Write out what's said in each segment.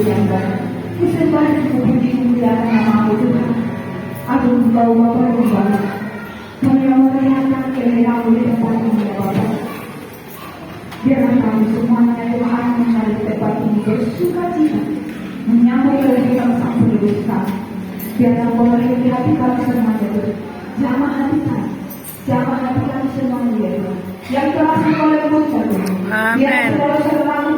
yang baik. Disembah dan dipuji dimuliakan nama Tuhan. Aduh, Engkau Bapa yang baik. Kami memuliakan kehadiran-Mu di tempat ini ya Bapa. Biarlah kami semuanya Tuhan mencari tempat ini bersuka cita, menyambut kehidupan sang penebus kami. Biarlah Kau melindungi hati kami semuanya Tuhan. Jamah hati kami, jamah hati kami semuanya ya Tuhan. Yang telah Engkau lembutkan Tuhan. Biar segala sesuatu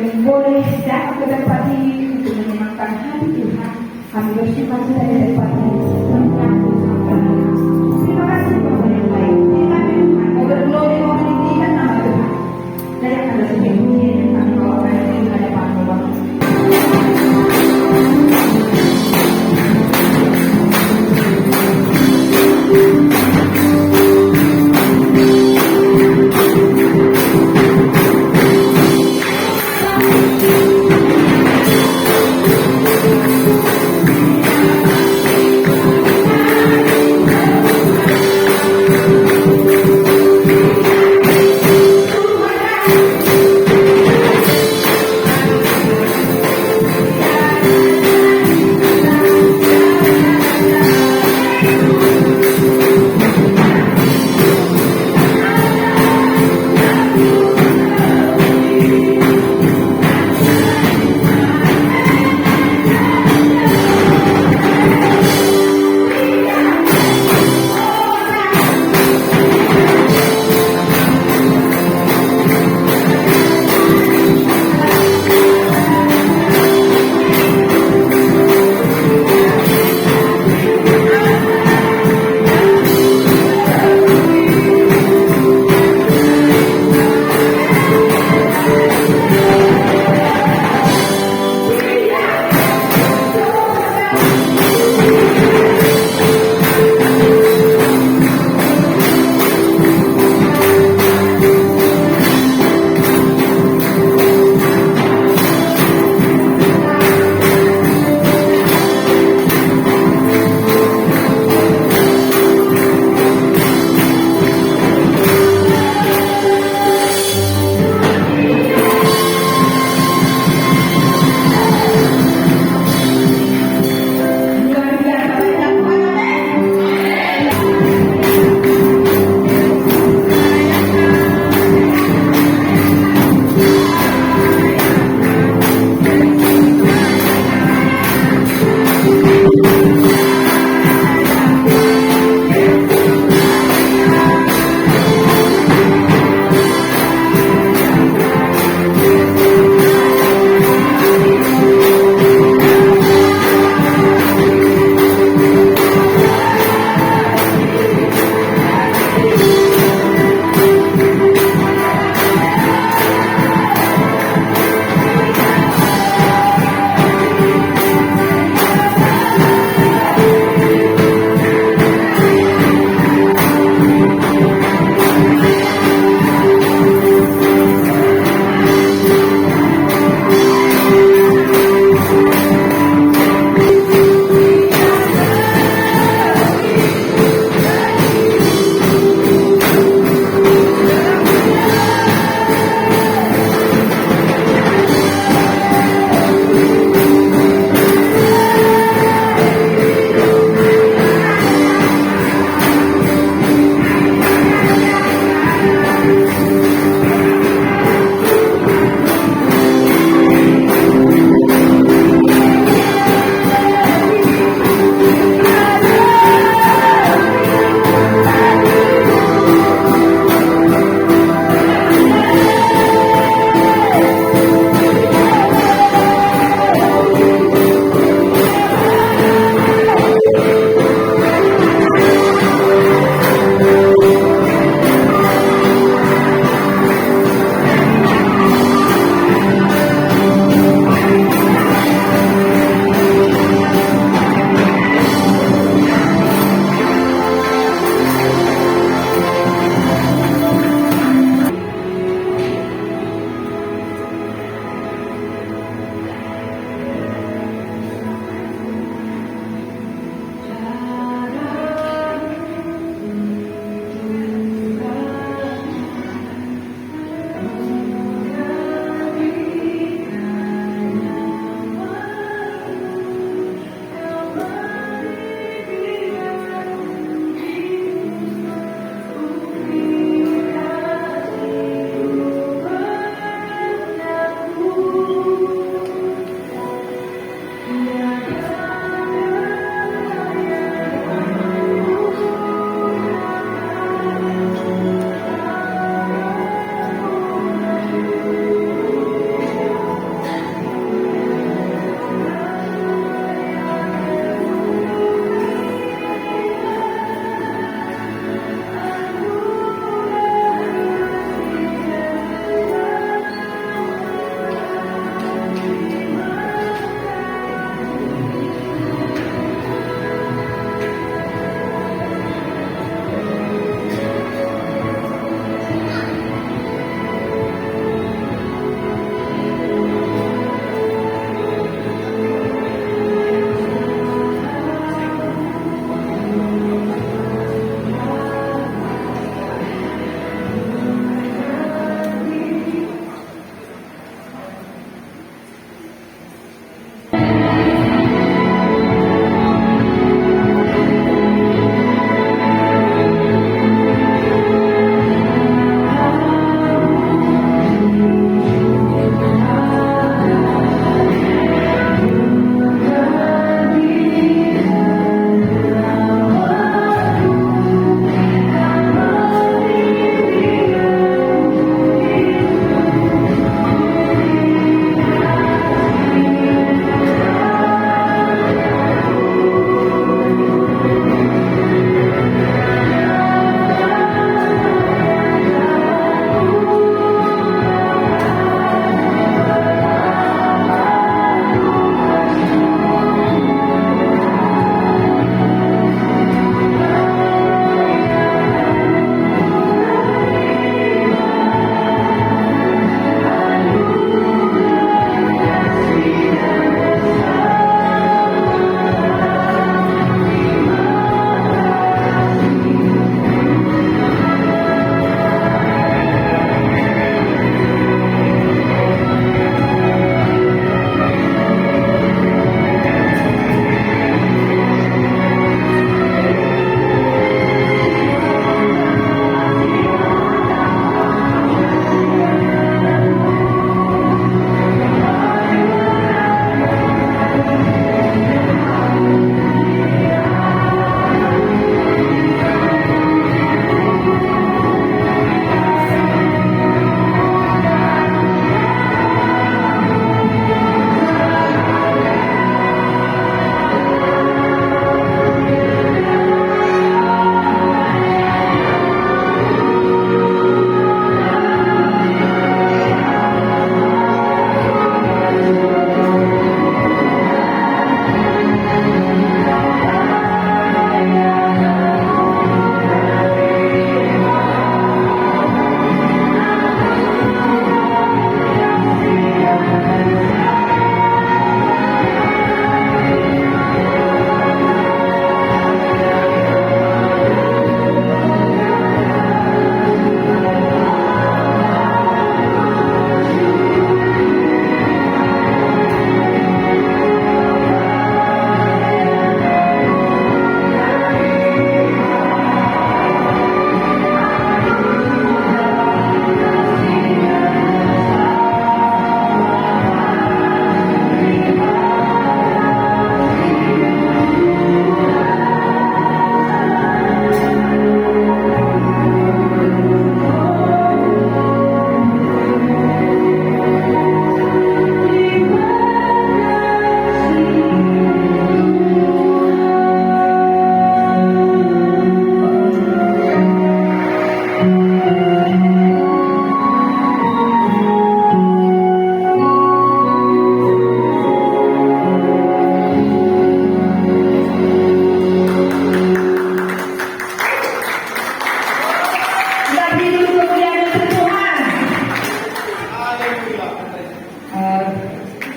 yang boleh datang ke tempat ini untuk menyenangkan hati Tuhan. Kami bersyukur sudah di tempat ini. Menyambut sampai terima kasih Bapa yang baik. Kita Tuhan, kau berglori meninggikan nama Tuhan. Dan yang ada setiap pujian yang kami bawakan di hadapan-Mu Bapa.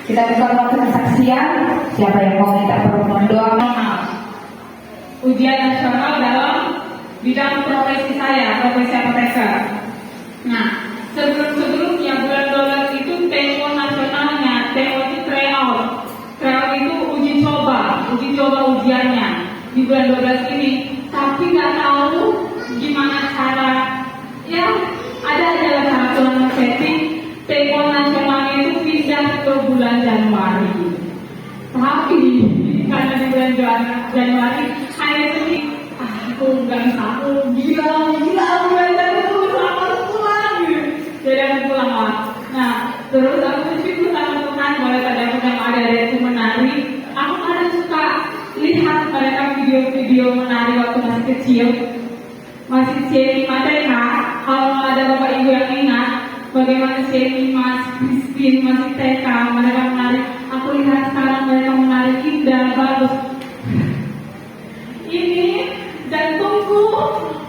Kita buka waktu kesaksian. Siapa yang mau minta permohonan doa? Ujian nasional dalam bidang profesi saya, profesi apoteker. Nah, sebelumnya bulan 12 itu TO nasionalnya, TO itu tryout. Tryout itu uji coba ujiannya di bulan 12 ini. Tapi nggak tahu gimana cara, ya ada aja cara Tuhan setting TO nasionalnya itu pindah ke bulan Januari. Tapi karena di bulan Januari hanya sedikit, aku nggak tahu, gila bulan Januari harus pulang gitu. Jadi aku pulang lah. Nah, terus aku bersyukur sama Tuhan bahwa kadang-kadang ada itu menari. Aku kadang suka lihat mereka video-video menari waktu masih kecil, masih CMI TK. Kalau ada bapak ibu yang ingat bagaimana CMI Mas Christine masih TK, mereka menari. Aku lihat sekarang mereka menari indah, bagus. Ini jantungku,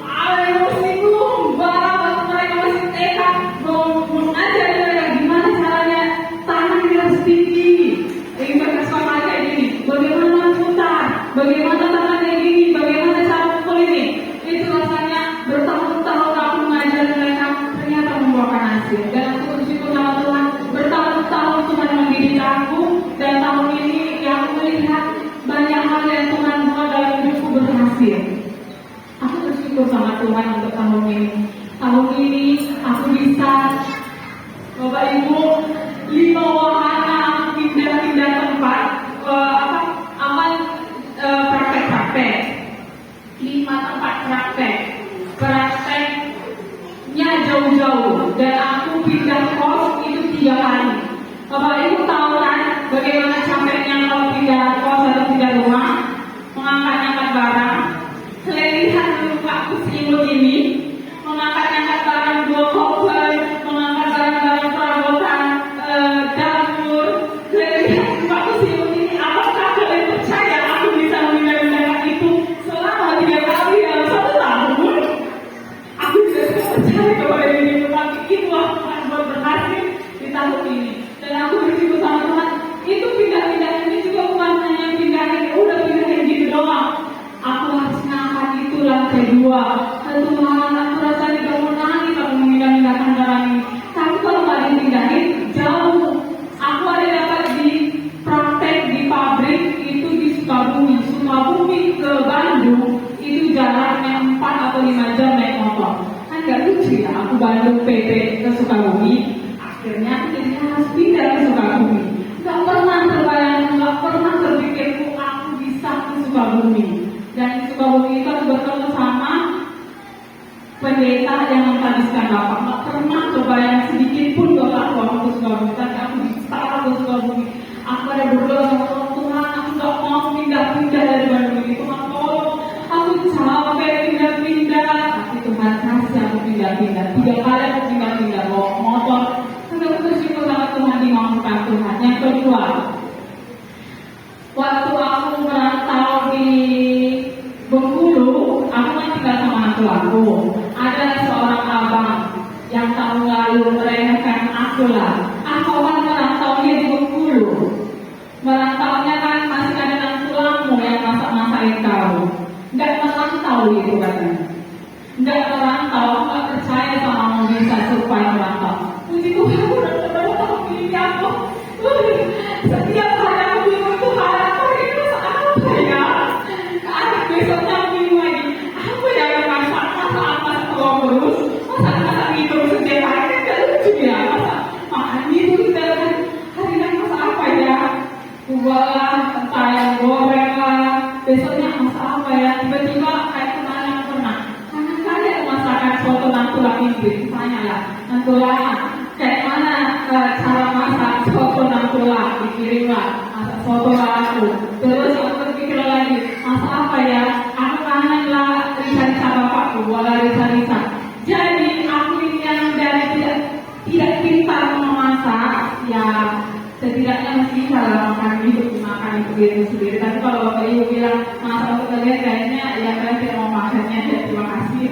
emosiku, waktu mereka masih TK, mengajar mereka gimana caranya tangan ini harus tinggi. Ini mereka sekolah kayak gini, bagaimana putar, bagaimana tangan kayak gini, bagaimana cara pukul ini. Itu rasanya bertahun-tahun aku mengajar mereka, ternyata membuahkan hasil. Dan aku bersyukur sama Tuhan, bertahun-tahun Tuhan mendidik aku, dan tahun ini yang aku melihat banyak hal yang Tuhan buat dalam hidupku berhasil. Aku bersyukur sama Tuhan untuk tahun ini. Tahun ini aku bisa, Bapak Ibu, 5 wahana pindah-pindah tempat, praktek. 5 tempat prakteknya jauh-jauh, dan aku pindah kos itu 3 kali. Bapak Ibu tahu kan bagaimana capeknya kalau pindah kos atau pindah rumah, mengangkat-angkat barang. Saya lihat dulu Pak Kusimo ini mengangkat-angkat barang 2 koper, mengangkat barang-barang perabotan dapur. Saya lihat Pak Kusimo ini, apakah kalian percaya aku bisa memindahkan itu selama 3 kali dalam 1 tahun? Aku tidak percaya kepada diri, tetapi itulah Tuhan buat berhasil di tahun ini. Dan aku bersyukur sama Tuhan, itu pindah-pindah ini juga bukan hanya pindahin, udah pindahin gitu doang. Aku harus ngangkat itu lantai 2. Tuhan, aku rasa tidak mau nangis aku memindah-pindahkan barang ini. Tapi kalau nggak dipindahin, jauh. Aku ada dapat di praktek di pabrik itu di Sukabumi ke Bandung, itu jaraknya 4 atau 5 jam naik motor. Kan nggak lucu ya, aku Bandung PP ke Sukabumi. Akhirnya aku jadi harus pindah ke Sukabumi. Gak pernah terbayang, gak pernah terpikirku aku bisa ke Sukabumi. Dan di Sukabumi itu aku bertemu sama pendeta yang menghabiskan Bapak. Gak pernah terbayang sedikit pun Bapak aku ke Sukabumi. Tapi aku bisa ke Sukabumi. Aku ada berdoa sama Tuhan, aku gak mau pindah-pindah dari Bandung ini. Tuhan tolong, aku capek pindah-pindah. Tapi Tuhan kasih aku pindah-pindah. 3 kali aku pindah-pindah bawa motor. Aku bersyukur sama Tuhan, dimampukan Tuhan. Yang kedua, waktu aku merantau di Bengkulu, aku kan tinggal sama anak aku. Ada seorang abang yang tahun lalu meremehkan aku lah. Aku kan merantaunya di Bengkulu. Merantaunya kan masih ada anak tulangmu yang masak-masakin kau. Nggak merantau itu katanya. Nggak merantau, aku nggak percaya sama mau bisa supaya merantau. Puji Tuhan, aku udah tahu pilih aku. Setiap hari aku bingung Tuhan, aku ini masak apa ya? Akhir besoknya aku bingung lagi. Apa ya yang masak telur terus? Masak itu setiap hari kan gak lucu ya? Makan itu setiap hari kan masak apa ya? Buah lah, entah yang goreng lah. Besoknya masak apa ya? Tiba-tiba kayak kemarin aku pernah. Kadang-kadang aku masakan soto nantulang ini, tanya lah, nantulang kayak mana cara masak soto nantulang, dikirim lah masak soto aku. Terus aku berpikir lagi, masak apa ya? Aku kangen lah risa-risa bapakku, wala risa-risa. Jadi aku ini yang dari tidak pintar memasak, ya setidaknya masih bisa lah makan hidup, makan itu diri sendiri. Tapi kalau bapak ibu bilang masak untuk kalian, kayaknya ya kalian tidak mau makannya. Ya terima kasih.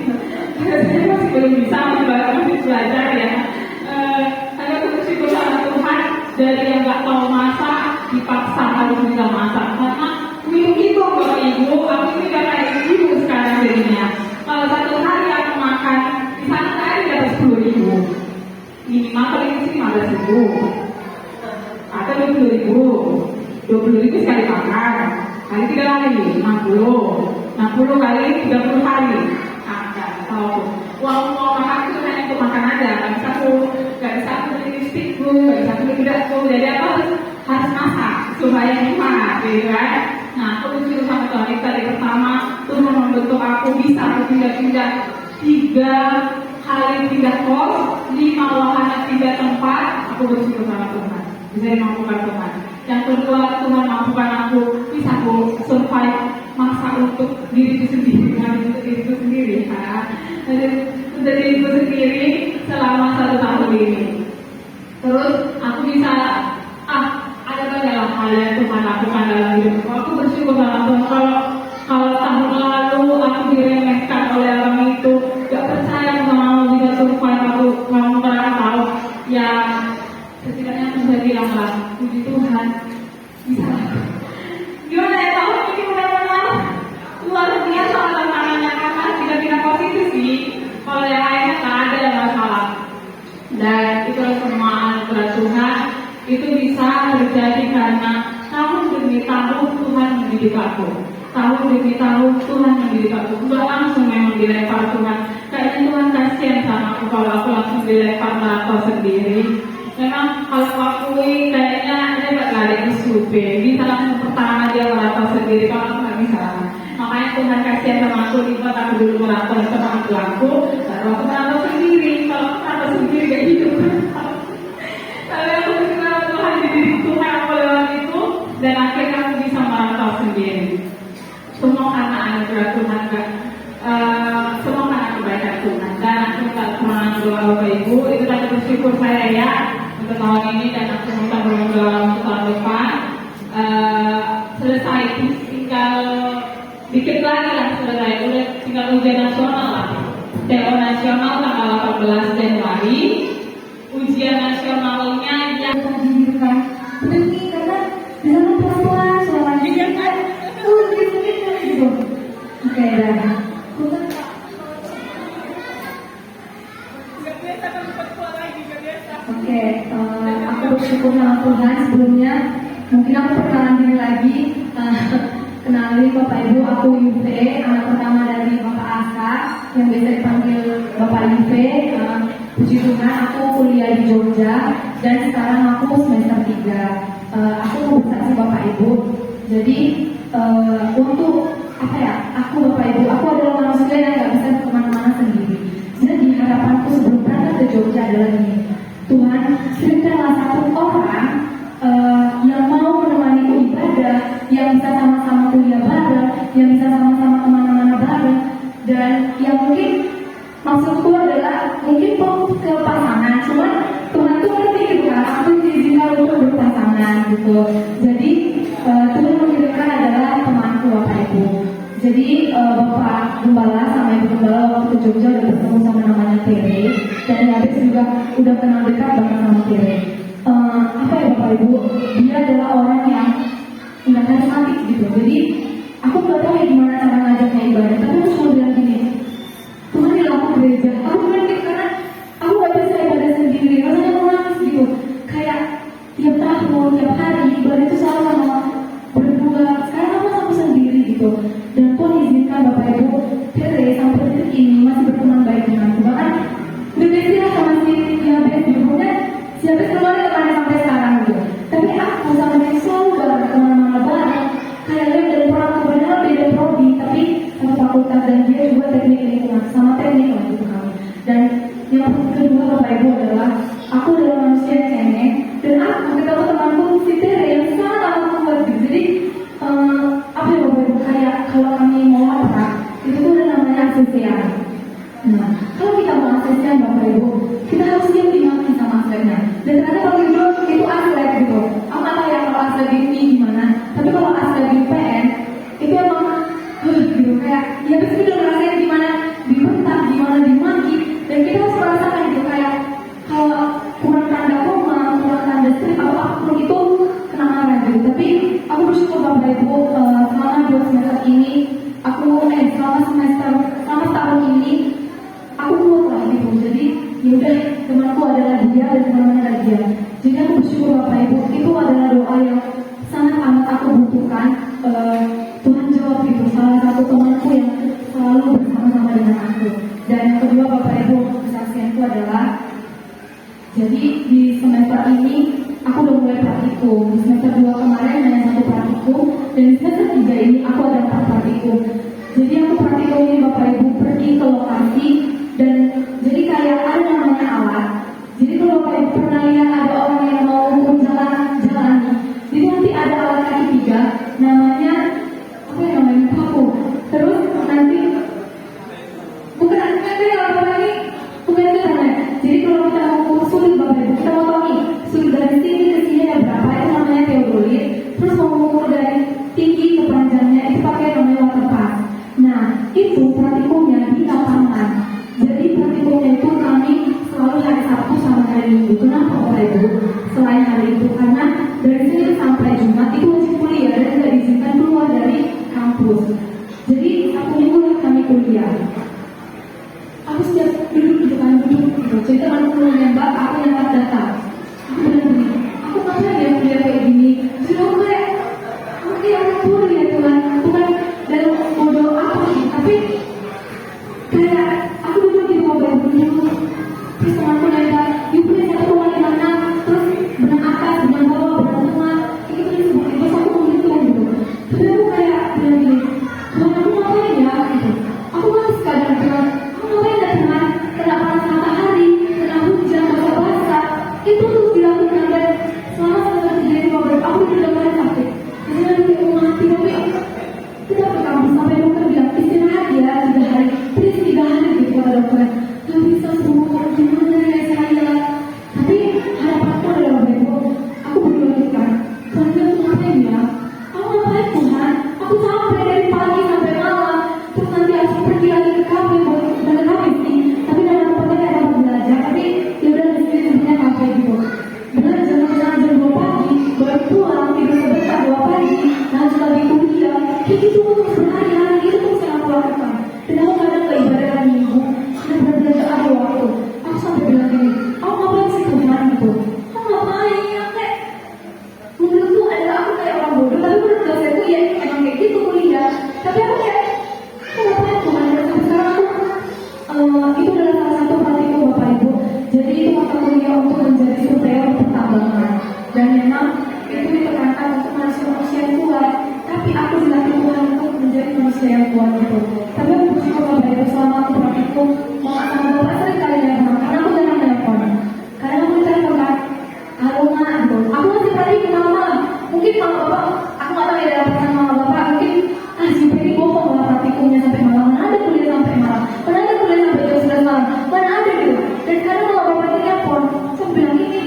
Saya masih belum bisa, masih belajar ya. Saya bersyukur sama Tuhan dari yang nggak tahu masak dipaksa harus bisa masak karena itu Bapak Ibu, aku ini udah kayak ibu sekarang jadinya. Kalau satu hari aku makan di sana saya dapat 10.000, minimal paling sih 15.000 atau 20.000 sekali makan, kali 3 kali 60 kali 30 hari. Tahu uang makan itu hanya untuk makan aja, nggak bisa aku beli lipstick bu, nggak bisa aku beli tidak bu, jadi apa harus masak supaya hemat, gitu kan? Nah, aku disuruh sama Tuhan dari pertama Tuhan membentuk aku bisa aku pindah-pindah 3 kali pindah kos, 5 wahana 3 tempat, aku bersyukur sama Tuhan bisa dimampukan Tuhan. Yang kedua, Tuhan mampukan aku bisa aku survive masak untuk diriku sendiri, untuk diriku sendiri, untuk diriku sendiri selama 1 tahun ini. Terus aku bisa ada banyak hal yang Tuhan lakukan dalam hidupku. Aku bersyukur sama Tuhan. Kalau tahun lalu aku diremehkan oleh orang itu, gak percaya mau bisa survive, aku mau tahu ya setidaknya aku bisa bilang lah, puji Tuhan bisa. Gimana ya, tahun ini benar-benar luar biasa tantangannya karena tidak positif sih. Kalau yang lainnya tak ada masalah. Dan itulah semua anugerah Tuhan itu bisa terjadi karena tahun demi tahun Tuhan mendidik aku. Tahun demi tahun Tuhan mendidik aku. Enggak langsung memang dilempar Tuhan. Kayaknya Tuhan kasihan sama aku kalau aku langsung dilempar neraka sendiri. Memang kalau aku akui kayaknya dia gak ada yang super. Bisa langsung pertama dia merata sendiri, kalau aku gak bisa. Makanya Tuhan kasihan sama aku, lipat aku dulu merata sama aku, baru aku merata sendiri. Kalau aku merata sendiri gak hidup. Tapi aku bersyukur Tuhan dididik Tuhan aku lewat itu, dan akhirnya aku bisa merata sendiri. Semua karena anugerah Tuhan kan. Semua karena kebaikan Tuhan. Dan aku minta semangat doa Bapak Ibu, itu tadi bersyukur saya ya untuk tahun ini, dan aku minta doa untuk tahun depan. Selesai, tinggal dikit lagi lah selesai, udah tinggal ujian nasional lah. TO nasional tanggal 18 Januari. Ujian nasionalnya yang kan berhenti karena di sana pelan-pelan soalnya kan gitu. Oke, dah. Oke, aku bersyukur sama Tuhan. Sebelumnya mungkin aku perkenalan diri lagi. Kenalin Bapak Ibu, aku Yuve, anak pertama dari Bapak Asa yang biasa dipanggil Bapak Yuve. Puji Tuhan, aku kuliah di Jogja dan sekarang aku semester 3. Aku mau bersaksi Bapak Ibu. Jadi untuk apa ya? Aku Bapak Ibu, aku adalah manusia yang nggak bisa kemana-mana sendiri. Jadi harapanku sebelum berangkat ke Jogja adalah ini. Tuhan, berikanlah satu orang yang mau menemani ibadah, yang bisa sama-sama kuliah bareng, yang bisa sama-sama kemana-mana bareng, dan yang mungkin maksudku adalah mungkin ke pasangan, cuman Tuhan tuh ngerti gitu kan, aku diizinkan untuk berpasangan gitu. Jadi Tuhan mengirimkan adalah temanku Bapak Ibu. Jadi Bapak Gembala sama Ibu Gembala waktu ke Jogja udah bertemu sama namanya Tere, dan habis juga udah kenal dekat banget sama Tere. Apa ya Bapak Ibu, dia adalah orang yang nggak karismatik gitu. Jadi aku nggak tahu ya gimana cara ngajaknya ibadah, tapi aku cuma bilang gini, Tuhan bilang aku gereja, aku bilang gitu karena aku nggak bisa ibadah sendiri, rasanya aku nangis gitu. Kayak tiap tahun, tiap hari ibadah itu selalu sama berdua. Sekarang aku sendiri gitu. Dan Tuhan izinkan Bapak Ibu Tere sampai detik ini masih berteman baik denganku. Bahkan berbeda sama si Yabes judulnya, si Yabes keluar temannya sampai sekarang gitu. Tapi aku sama dia selalu bareng kemana-mana bareng. Kayak lihat dari orang kebenaran beda prodi, tapi satu fakultas, dan dia juga teknik lingkungan sama teknik lah gitu kami. Dan yang kedua Bapak Ibu adalah aku adalah manusia yang cengeng, dan aku ketemu temanku si Tere yang sangat kuat gitu. Jadi apa ya Bapak Ibu, kayak kalau kami mau apa itu tuh ada namanya asesian. Nah, kalau kita mau asesian Bapak Ibu, kita harus siap dimaki sama asesnya. Dan ternyata Bapak Ibu itu asli Tuhan jawab itu salah satu temanku yang selalu bersama-sama dengan aku. Dan yang kedua Bapak Ibu, kesaksianku adalah jadi di semester ini aku udah mulai praktikum. Di semester 2 kemarin hanya 1 praktikum, dan di semester 3 ini aku ada 4 praktikum. Jadi aku praktikum ini Bapak Ibu pergi ke lokasi, dan jadi kayak ada namanya alat. Jadi kalau Bapak Ibu pernah lihat ada orang yang mau jalan, jadi nanti ada alat kaki 3 namanya apa ya namanya paku. Terus nanti bukan apa lagi, bukan itu namanya. Jadi kalau kita mau ukur sulit Bapak Ibu, kita mau tahu nih sulit dari sini ke sini ada berapa, itu namanya teodolit. Terus mau ukur dari tinggi ke panjangnya itu pakai namanya water pass. Nah itu praktikumnya di lapangan. Jadi praktikumnya itu kami selalu hari Sabtu sama hari Minggu. Kenapa Bapak Ibu? Selain hari itu karena dari sini sampai Jumat itu wajib kuliah dan tidak diizinkan keluar dari kampus. Jadi Sabtu Minggu kami kuliah. Aku setiap duduk gitu. Jadi temanku nembak, aku yang tak datang. Aku bilang begini, aku ngapain ya kuliah kayak gini? Jadi aku kayak orang tua ya Tuhan, bukan dalam bodoh apa sih, tapi kayak aku duduk di bawah begini. Terus temanku nembak, yuk punya satu rumah di mana? Terus benang atas, benang bawah, benang tengah, itu disebut itu aku menghitung gitu. Tapi aku kayak bilang gini, Tuhan aku ngapain ya? Gitu. Aku masih kadang bilang, aku ngapain ya Tuhan? Kena panas matahari, kena hujan, basah-basah, itu terus dilakukan dan selama selama terjadi wabah, aku tidak pernah sakit. Jadi nanti aku mati, tapi kita ke kampus sampai dokter bilang istirahat ya 3 hari, please 3 hari gitu kata dokter. Gak bisa semua gimana ya saya. Tapi harapanku adalah begitu. Aku berdoa Tuhan aku ngapain ya? Aku ngapain Tuhan? Aku sampai dari pagi sampai malam. Terus nanti aku pergi lagi ke kafe buat belajar kafe sih. Tapi dalam tempatnya ada belajar. Tapi ya udah di sini sebenarnya kafe gitu. Benar jam 2 pagi baru pulang tidur sebentar 2 pagi. Lanjut lagi kuliah. Kayak gitu terus berhari-hari itu terus yang aku lakukan. Dan aku kadang ke ibadah minggu. Benar-benar ada waktu. Aku sampai bilang gini, aku ngapain sih Tuhan gitu? Aku ngapain ya kayak menurutku adalah aku kayak orang bodoh. Tapi menurut dosenku ya emang kayak gitu kuliah. Tapi aku kayak aku ngapain Tuhan? Dan sampai sekarang aku itu adalah salah satu praktikum Bapak Ibu. Jadi itu mata kuliah untuk menjadi surveyor pertambangan. Dan memang itu ditekankan untuk manusia-manusia yang kuat. Tapi aku dilatih Tuhan untuk menjadi manusia yang kuat itu. Tapi aku bersyukur Bapak Ibu selama aku praktikum mau sama Bapak sering kali nelfon karena aku jarang nelfon. Karena aku ditelepon kan, halo Ma, gitu. Aku masih praktikum malam-malam. Mungkin kalau Bapak, aku nggak tahu ya dalam pesan sama Bapak, mungkin si Peri bohong lah praktikumnya sampai malam. Mana ada kuliah sampai malam? Mana ada kuliah sampai jam 11 malam? Mana ada gitu? Dan kadang kalau Bapak telepon, saya bilang ini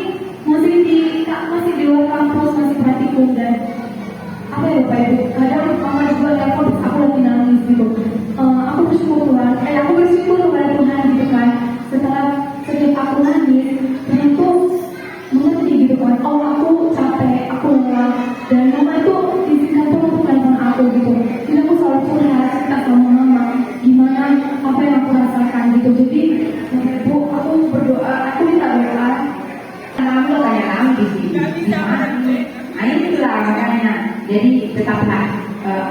masih di luar kampus, masih praktikum dan apa ya Bapak Ibu? Kadang Mama juga telepon, aku lagi nangis gitu. Aku bersyukur Tuhan, aku bersyukur kepada Tuhan gitu kan. Setelah setiap aku nangis, Tuhan tuh mengerti gitu kan. Oh aku capek, aku lelah, dan Mama itu izinkan Tuhan untuk telepon aku gitu. Jadi aku selalu curhat cerita sama Mama gimana apa yang aku rasakan gitu. Jadi Bapak Ibu, aku berdoa, aku minta doa. Kamu tanya di sini. Nah itulah makanya. Jadi tetaplah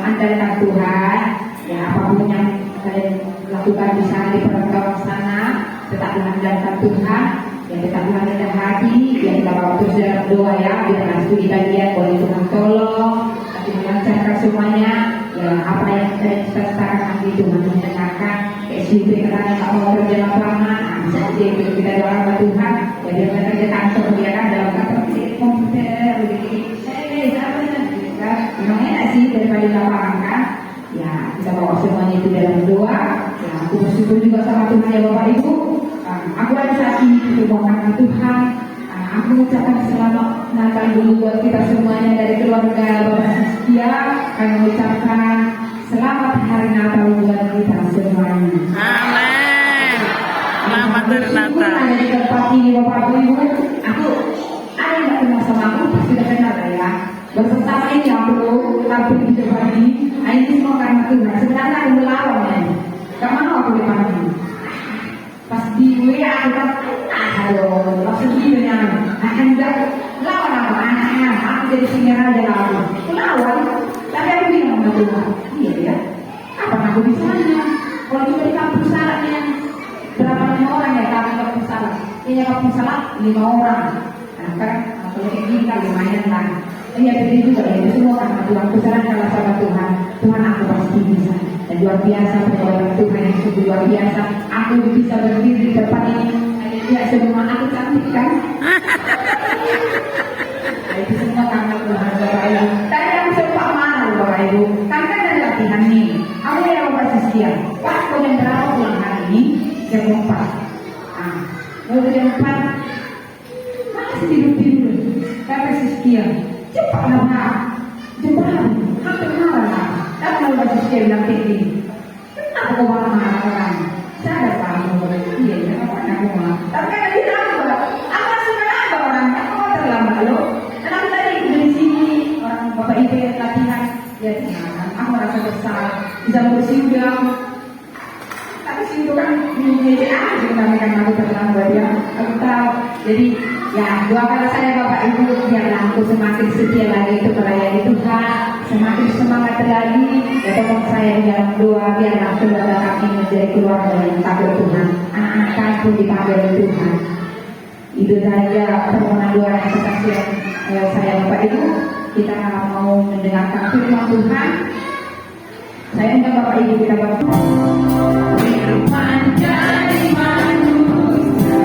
andalkan Tuhan. Ya apapun yang kalian lakukan di sana di perantauan sana, tetaplah andalkan Tuhan. Ya tetaplah rendah hati. Ya kita bawa terus dalam doa ya. Bila nanti kita lihat boleh Tuhan tolong, tapi melancarkan semuanya. Ya apa yang kita cita-citakan nanti Tuhan menyenangkan. SUP katanya tak mau kerja lapangan, bisa aja kita doa sama Tuhan. Ya dia kerja kantor dia kan dalam kantor komputer begini. Siapa gitu kan? Memang enak sih daripada lapangan kan. Ya kita bawa semuanya itu dalam doa. Ya aku bersyukur juga sama Tuhan ya Bapak Ibu. Aku ada saat ini berdoa Tuhan. Aku mengucapkan selamat Natal dulu buat kita semuanya dari keluarga Bapak Saskia. Kami mengucapkan selamat hari Natal buat kita semuanya. Amin. Selamat hari Natal. Ada di tempat ini Bapak Ibu. Aku ada yang nggak kenal sama aku pasti udah kenal ya. Baru pertama ini aku tampil di depan ini. Ini semua karena Tuhan. Sebenarnya aku melawan ya. Gak mau aku di depan ini. Pas di WA aku kan, aduh, langsung gitu nyanyi. Akan enggak lawan aku anak-anak. Aku jadi singer aja lawan. Lawan. Tapi aku bilang sama Tuhan, iya ya, apa aku bisanya? Kalau kita di kampung salahnya berapa banyak orang ya kami kampung salah? Ini kampung salah 5 orang. Nah sekarang kalau kayak gini kan lumayan lah. Iya begitu juga ya, itu semua karena Tuhan. Kusaran kalau sama Tuhan, Tuhan aku pasti bisa. Dan luar biasa pertolongan Tuhan yang sungguh luar biasa. Aku bisa berdiri di depan ini. Ya semua aku cantik kan? Nah, itu semua karena Tuhan Bapak Ibu. Tadi aku sempat marah Bapak Ibu. Kan ada latihan nih. Aku yang operasi sekian. Pas jam berapa pulang hari ini? Jam 4. Ah, mau jam 4 masih tidur. Kata sekian. Cepat lah, cepat. Hampir marah. Dan mau operasi sekian bilang ini. Kenapa kau marah orang? Saya ada tahu. Iya, ya apa aku marah. Tapi kan dia tahu. Aku suka ada orang. Aku mau terlambat loh. Dan aku tadi di sini orang Bapak Ibu yang latihan. Ya, aku merasa bersalah. Bisa bersiudah. Tapi situ kan menjadi aja kami kan aku terlambat ya. Aku tahu. Jadi ya doakanlah saya Bapak Ibu biar aku semakin setia lagi untuk melayani Tuhan, semakin semangat lagi. Ya tolong saya di dalam doa biarlah keluarga kami menjadi keluarga yang takut Tuhan. Anak-anak kami pun dipanggil Tuhan. Itu saja permohonan doa yang kekasihan saya Bapak Ibu. Kita mau mendengarkan firman Tuhan. Saya undang Bapak Ibu kita berdoa. Firman dari manusia.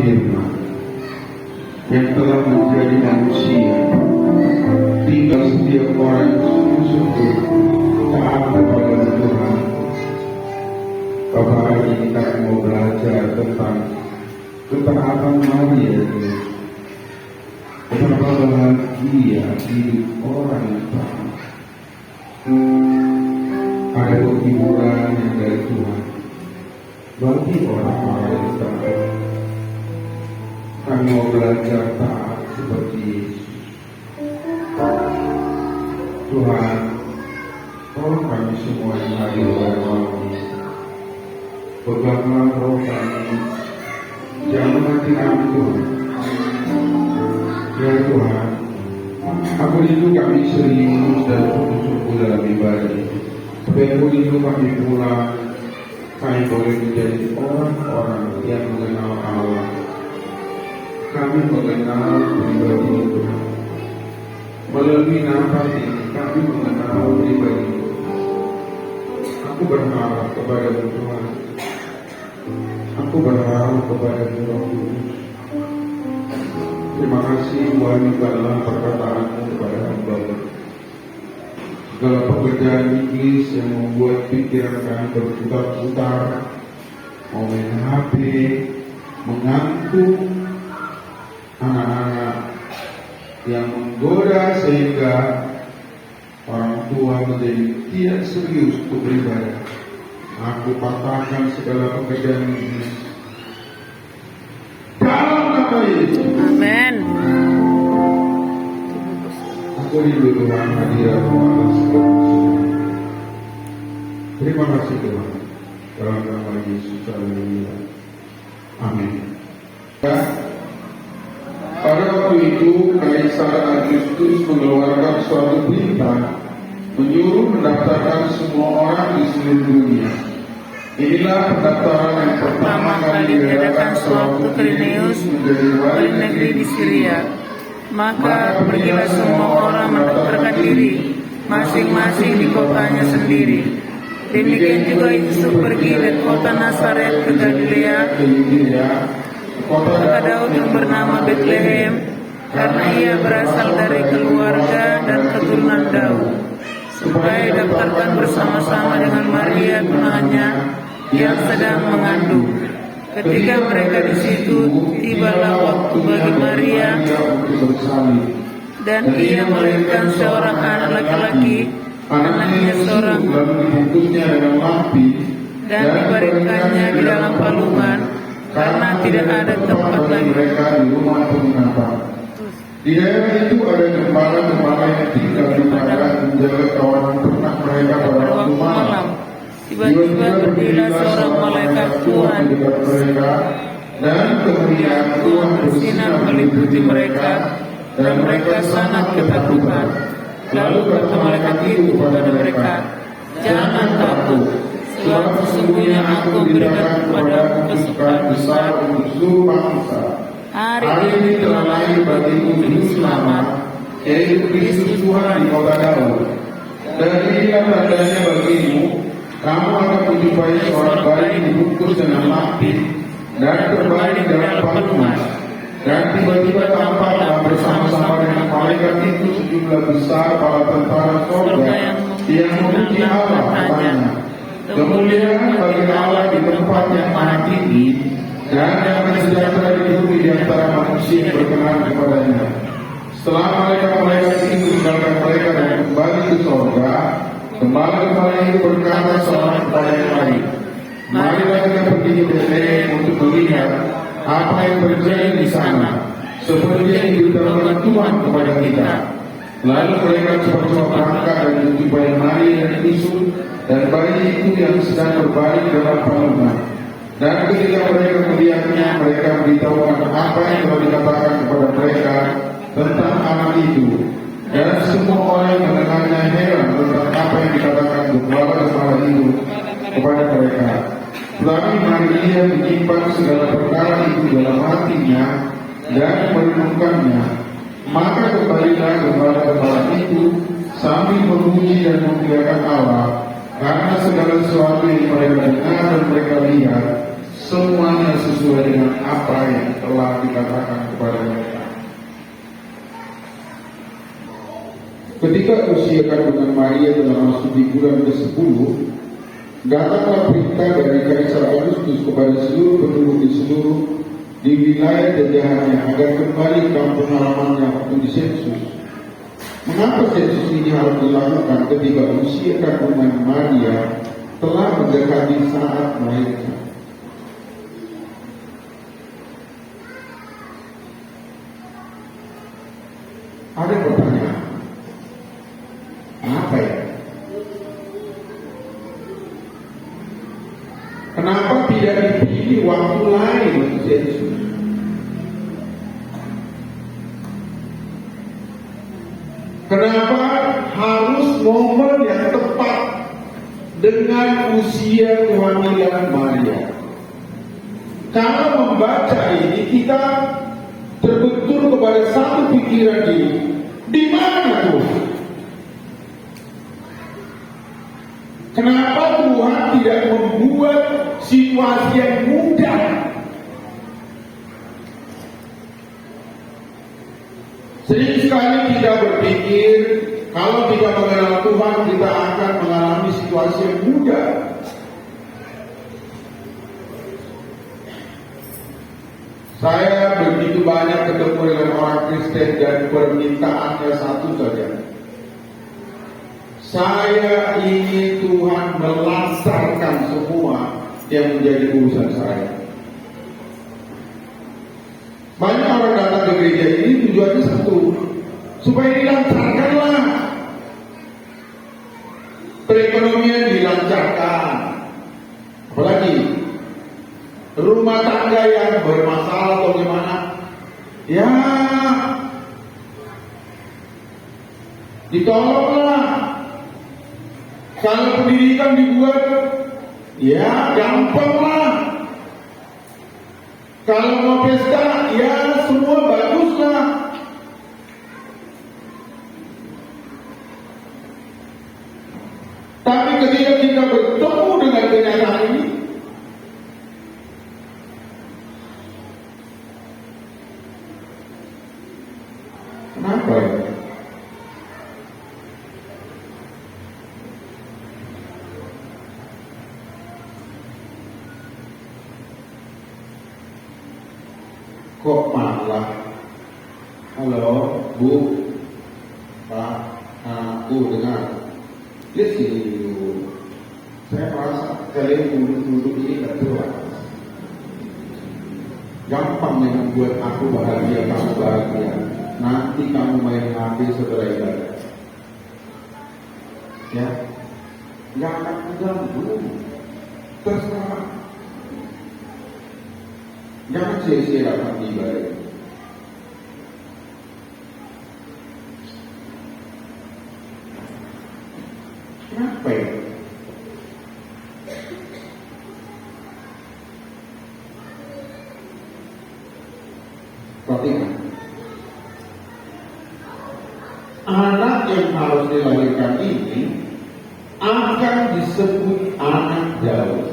firman yang telah menjadi manusia, tinggal setiap orang sungguh-sungguh taat kepada Tuhan. Bapak hari ini kami mau belajar tentang ketaatan Maria itu. Betapa bahagia hidup orang yang taat. Ada kehiburan yang dari Tuhan bagi orang-orang yang taat. Kami mau belajar taat seperti Yesus. Tuhan, tolong kami semua yang hadir pada malam ini. Peganglah roh kami, jangan hati kami Tuhan. Ya Tuhan, aku itu kami serius dan sungguh-sungguh dalam ibadah ini. Sebagai itu kami pulang, kami boleh menjadi orang-orang yang mengenal Allah. Kami mengenal pribadi Tuhan. Melalui nafas ini kami mengenal pribadi Tuhan. Aku berharap kepada Tuhan. Aku berharap kepada Roh Kudus. Terima kasih Tuhan dalam perkataanmu kepada hamba-Mu. Segala pekerjaan iblis yang membuat pikiran kami berputar-putar, mau main HP, mengantuk anak-anak yang menggoda sehingga orang tua menjadi tidak serius untuk beribadah. Aku patahkan segala pekerjaan iblis dalam nama Yesus. Amin. Aku rindu Tuhan hadirat atas segala. Terima kasih Tuhan. Dalam nama Yesus. Haleluya. Amin. Pada waktu itu Kaisar Agustus mengeluarkan suatu perintah menyuruh mendaftarkan semua orang di seluruh dunia. Inilah pendaftaran yang pertama kali diadakan sewaktu Quirinius wali negeri di Syria. Maka pergilah semua orang mendaftarkan diri masing-masing di kotanya sendiri. Demikian juga Yusuf pergi dari kota Nazaret ke Galilea, kota Daud yang bernama Bethlehem, karena ia berasal dari keluarga dan keturunan Daud, supaya didaftarkan bersama-sama dengan Maria tunangannya yang sedang mengandung. Ketika mereka di situ, tibalah waktu bagi Maria, dan ia melahirkan seorang anak laki-laki, anaknya seorang, dan dibaringkannya di dalam palungan, karena tidak ada tempat lagi. Di daerah itu ada gembala-gembala yang tinggal di padang menjaga kawanan ternak mereka pada waktu malam. Tiba-tiba berdirilah seorang malaikat Tuhan, dan kemudian Tuhan bersinar meliputi mereka, dan mereka sangat ketakutan. Lalu kata malaikat itu kepada mereka, "Jangan takut, sebab sesungguhnya aku memberikan kepadamu kesukaan besar. Hari ini telah lahir bagimu juru selamat, yaitu Kristus Tuhan di kota Daud. Dan inilah tandanya bagimu, kamu akan menjumpai seorang bayi dibungkus dengan lampin dan terbaring dalam palungan. Dan tiba-tiba tampaklah bersama-sama dengan malaikat itu sejumlah besar para tentara surga yang memuji Allah katanya, kemuliaan bagi Allah di tempat yang maha tinggi, dan yang sejahtera di bumi di antara manusia yang berkenan kepadanya. Setelah malaikat-malaikat itu meninggalkan mereka dan kembali ke surga, gembala-gembala itu berkata seorang kepada yang lain, "Marilah kita pergi ke Bethlehem untuk melihat apa yang terjadi di sana, seperti yang diberitahukan Tuhan kepada kita." Lalu mereka cepat-cepat berangkat dan menjumpai Maria dan Yusuf dan bayi itu yang sedang berbaring dalam palungan. Dan ketika mereka melihatnya, mereka memberitahukan apa yang telah dikatakan kepada mereka tentang anak itu. Dan semua orang yang mendengarnya heran tentang apa yang dikatakan gembala-gembala itu kepada mereka. Tetapi Maria menyimpan segala perkara itu dalam hatinya dan merenungkannya. Maka kembalilah gembala-gembala itu sambil memuji dan memuliakan Allah, karena segala sesuatu yang mereka dengar dan mereka lihat, semuanya sesuai dengan apa yang telah dikatakan kepada mereka. Ketika usia kandungan Maria telah masuk di bulan ke-10, datanglah perintah dari Kaisar Agustus kepada seluruh penduduk di wilayah jajahannya agar kembali ke kampung halamannya untuk disensus. Mengapa sensus ini harus dilakukan ketika usia kandungan Maria telah mendekati saat melahirkan? Ada pertanyaan, apa ya? Kenapa tidak dipilih waktu lain untuk sensus? Kenapa harus momen yang tepat dengan usia kehamilan Maria. Kalau membaca ini kita terbentur kepada satu pikiran ini. Di mana Tuhan? Kenapa Tuhan tidak membuat situasi yang mudah? Sering sekali kita berpikir kalau kita mengenal Tuhan kita akan mengalami situasi yang mudah. Saya begitu banyak ketemu dengan orang Kristen dan permintaannya satu saja. Saya ingin Tuhan melancarkan semua yang menjadi urusan saya. Banyak orang datang ke gereja ini tujuannya satu, supaya dilancarkanlah. Perekonomian dilancarkan. Apalagi rumah tangga yang bermasalah atau gimana, ya ditolonglah. Kalau pendidikan dibuat, ya gampanglah. Kalau mau pesta, ya semua baguslah. Tapi ketika kita bertemu dengan kenyataan ini, kenapa ya? Kok malah, halo Bu, Pak, Bu dengar, lihat sini dulu. Saya merasa kalian duduk ini gak jelas. Gampang yang membuat aku bahagia, kamu bahagia. Nanti kamu main HP setelah ibadah. Ya, nggak akan mengganggu. Terserah. Jangan sia-sia datang di ibadah. Kenapa ya? Perhatikan. Anak yang harus dilahirkan ini akan disebut anak Daud.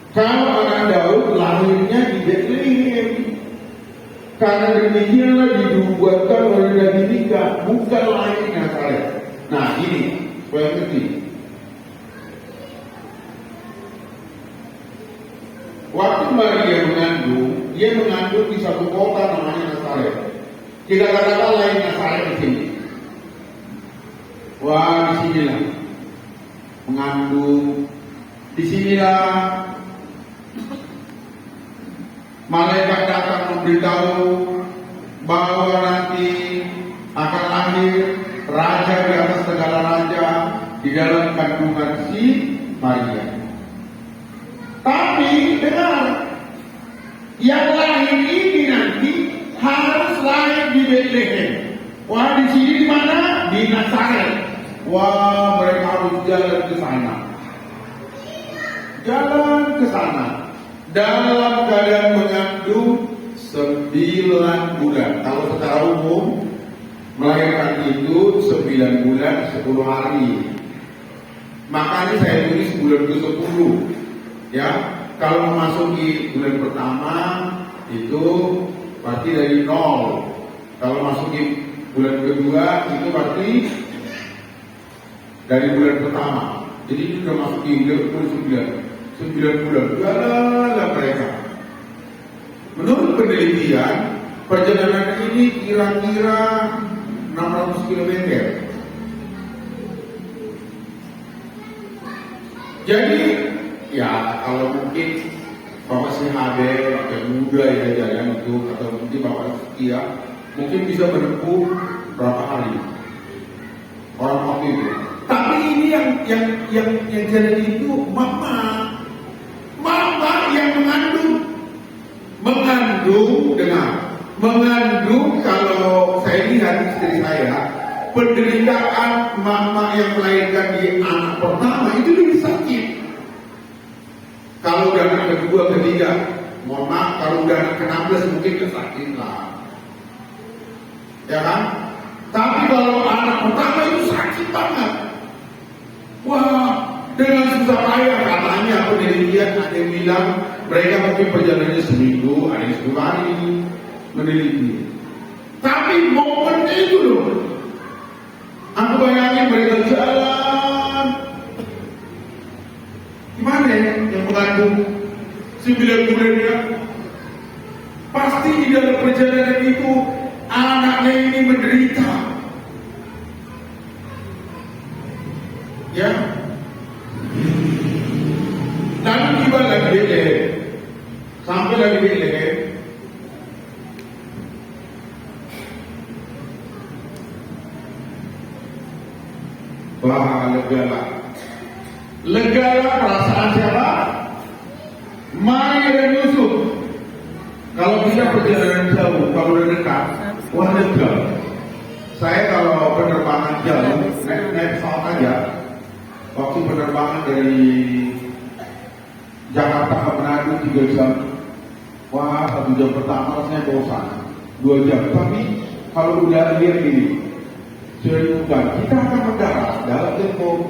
Kalau anak Daud lahirnya di Bethlehem, karena demikianlah dibuatkan oleh Nabi Mika, bukan lahir di Nazaret. Nah ini, supaya ngerti. Waktu Maria mengandung, dia mengandung di satu kota namanya Nazaret. Kita katakan lain Nazaret di sini. Wah, di sinilah mengandung, di sinilah malaikat datang memberitahu bahwa nanti akan lahir raja di atas segala raja di dalam kandungan si Maria. Tapi dengar, yang lahir ini nanti harus lahir di Bethlehem. Wah, di sini di mana? Di Nazaret. Wah, mereka harus jalan ke sana. Jalan ke sana. Dalam keadaan mengandung 9 bulan. Kalau secara umum melahirkan itu 9 bulan 10 hari. Makanya saya tulis bulan ke-10. Ya, kalau memasuki bulan pertama itu berarti dari 0. Kalau masuki bulan kedua itu berarti dari bulan pertama. Jadi itu sudah masuki bulan ke-9. 9 bulan, jalanlah mereka. Menurut penelitian, perjalanan ini kira-kira 600 km. Jadi, ya kalau mungkin Bapak si Habe yang muda ya jalan itu, atau mungkin Bapak setia, mungkin bisa menempuh berapa hari orang waktu itu. Tapi ini yang jalan itu mama yang mengandung dengan mengandung. Kalau saya lihat istri saya penderitaan mama yang melahirkan di anak pertama itu lebih sakit. Kalau udah anak kedua, ketiga, mohon maaf, kalau udah anak ke-16 mungkin kesakit lah, ya kan? Tapi kalau anak pertama itu sakit banget. Wah, dengan susah payah katanya penelitian ada yang bilang mereka mungkin perjalanannya seminggu, ada yang 10 hari meneliti. Tapi momennya itu loh, aku bayangin mereka jalan. Gimana ya yang mengandung 9 bulan ya? Pasti di dalam perjalanan itu anaknya ini menderita. Ya. Lalu tiba lagi Bethlehem. Sampai lagi Bethlehem. Wah, lega perasaan siapa? Maria dan Yusuf. Kalau bisa perjalanan jauh, kalau udah dekat, wah lega. Saya kalau penerbangan jauh, naik pesawat aja. Waktu penerbangan dari Jakarta ke Manado 3 jam. Wah, 1 jam pertama rasanya bosan. 2 jam. Tapi kalau udah lihat ini, bukan, kita akan mendarat dalam tempo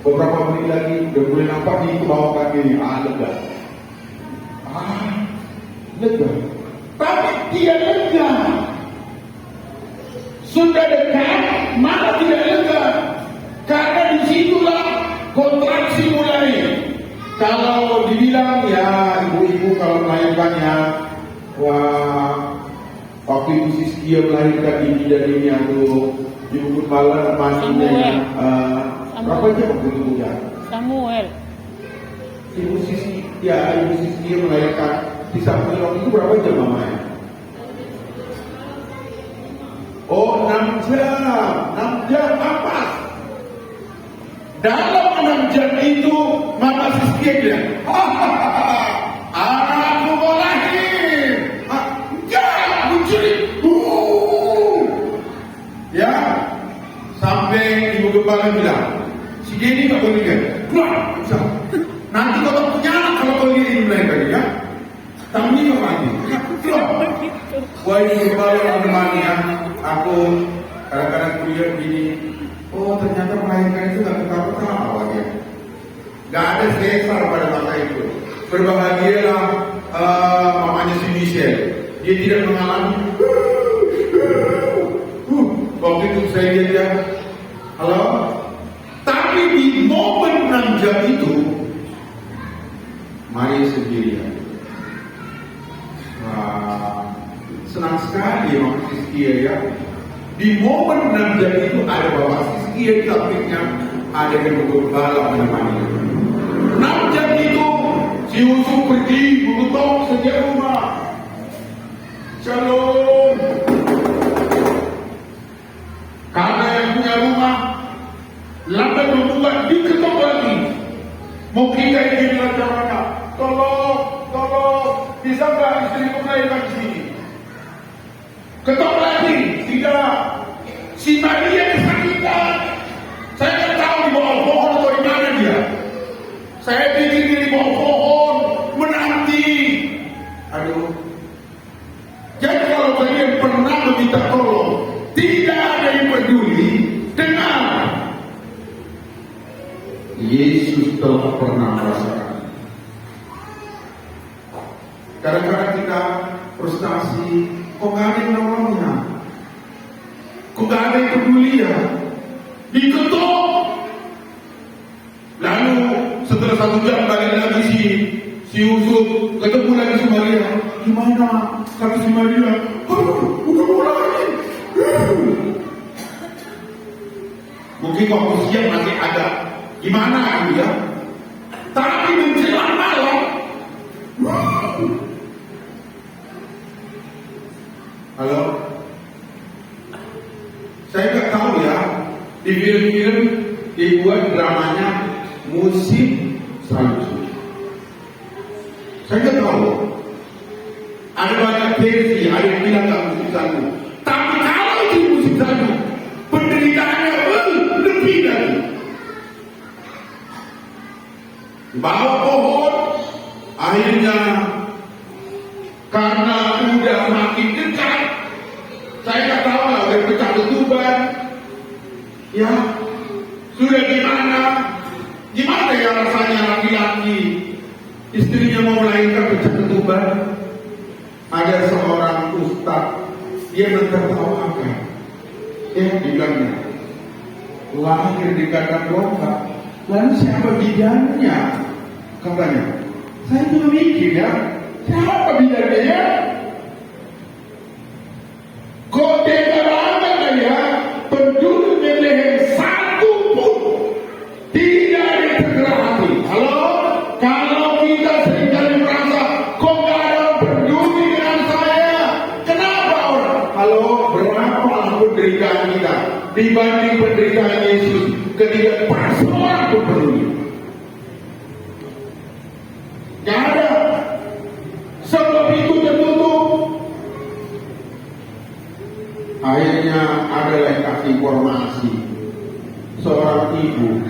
beberapa menit lagi udah boleh nampak di bawah kaki ini. Lega. Lega. Tapi dia lega. Sudah dekat, malah tidak lega. Karena disitulah kontraksi mulai. Kalau dibilang ya ibu-ibu kalau melahirkannya, wah, waktu itu Siskia melahirkan di bidan ini atau ibu kepala mandinya berapa jam waktu itu ya? Samuel. Ibu Siskia melahirkan di Samuel waktu itu berapa jam mamanya? Oh, 6 jam apa? Dalam 6 jam itu mama Siskia bilang, anakku mau lahir. Ya, mencuri. Ya, sampai ibu kepala bilang, si Denny gak boleh lihat. Keluar, bisa. Nanti kalau punya anak kalau kau lihat ini melahirkan ya. Tapi ini mati. Keluar. Wah, ibu kepala yang menemani ya. Aku kadang-kadang kuliah gini. Oh, ternyata melahirkan itu gak ketawa-ketawa ya. Gak ada sesar pada masa itu. Berbahagialah mamanya si Michelle. Dia tidak mengalami. Waktu itu saya lihat dia, halo. Tapi di momen 6 jam itu, Maria sendirian. Wah, senang sekali Mama Siskia ya. Di momen 6 jam itu ada Bapak Siskia di sampingnya, ada yang bergembala menemani. 6 jam itu si Yusuf pergi mengetok sejak rumah. Shalom. Karena yang punya rumah lambat membuat diketok lagi. Mau kita ingin bagaimana? Tolong, bisa nggak istri melahirkan di sini? Ketok lagi, tidak. Si Maria kesakitan. Saya nggak tahu di bawah pohon atau di mana dia. Saya pikir dia di bawah pohon menanti. Aduh. Jadi kalau kalian pernah meminta tolong, tidak ada yang peduli. Dengar, Yesus telah pernah merasakan. Kadang-kadang kita frustasi, kok gak ada yang nolongnya, kok gak ada yang peduli ya. Diketok. Lalu setelah 1 jam balik lagi si Yusuf ketemu lagi si Maria. Gimana? Kata si Maria, udah mulai. Mungkin waktu siang masih ada gimana ya, tapi menjelang malam, halo, saya nggak tahu ya, di film-film dibuat dramanya musim salju. Saya nggak tahu, ada banyak versi, ada yang bilang nggak musim salju. Tapi kalau itu musim salju, penderita bawah pohon. Akhirnya karena udah makin dekat, saya ketawa udah pecah ketuban. Ya, sudah gimana ya rasanya laki-laki istrinya mau melahirkan pecah ketuban. Ada seorang ustaz, dia mentertawakan. Dibilangnya, lahir di kandang domba. Lalu siapa bidannya? Katanya, saya juga mikir ya, siapa bidannya ya? Kok tega banget ya? Penduduk Bethlehem satu pun tidak tergerak hati. Halo? Kalau kita seringkali merasa, kok gak ada peduli dengan saya? Kenapa orang? Halo? Berapa penderitaan kita dibanding penderitaan Yesus ketika pasaran pun peduli? Gak ada. Sebab itu tertutup. Akhirnya adalah kasih informasi seorang ibu.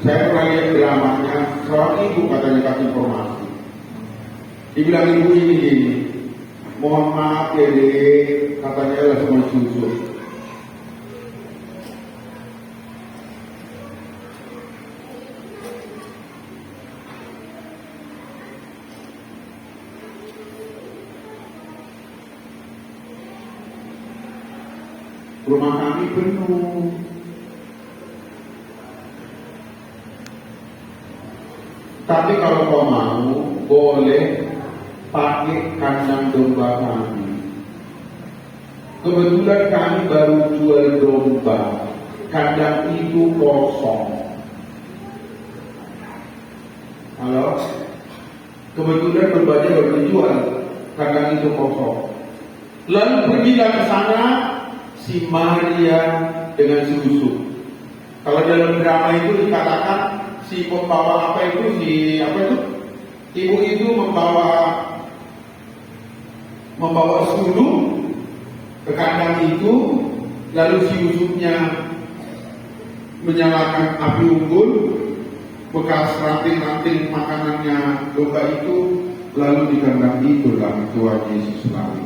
Saya pernah lihat dramanya, seorang ibu katanya kasih informasi. Dibilang ibu ini gini, mohon maaf ya dek, katanya lah semua susu. Rumah kami penuh. Tapi kalau kau mau, boleh pakai kandang domba kami. Kebetulan kami baru jual domba, kandang itu kosong. Halo? Kebetulan dombanya baru dijual, kandang itu kosong. Lalu pergilah ke sana si Maria dengan si Yusuf. Kalau dalam drama itu dikatakan si pembawa ibu itu membawa sulung ke kandang itu, lalu si Yusufnya menyalakan api unggun, bekas ranting-ranting makanannya domba itu, lalu di kandang itu lah Tuhan Yesus lahir.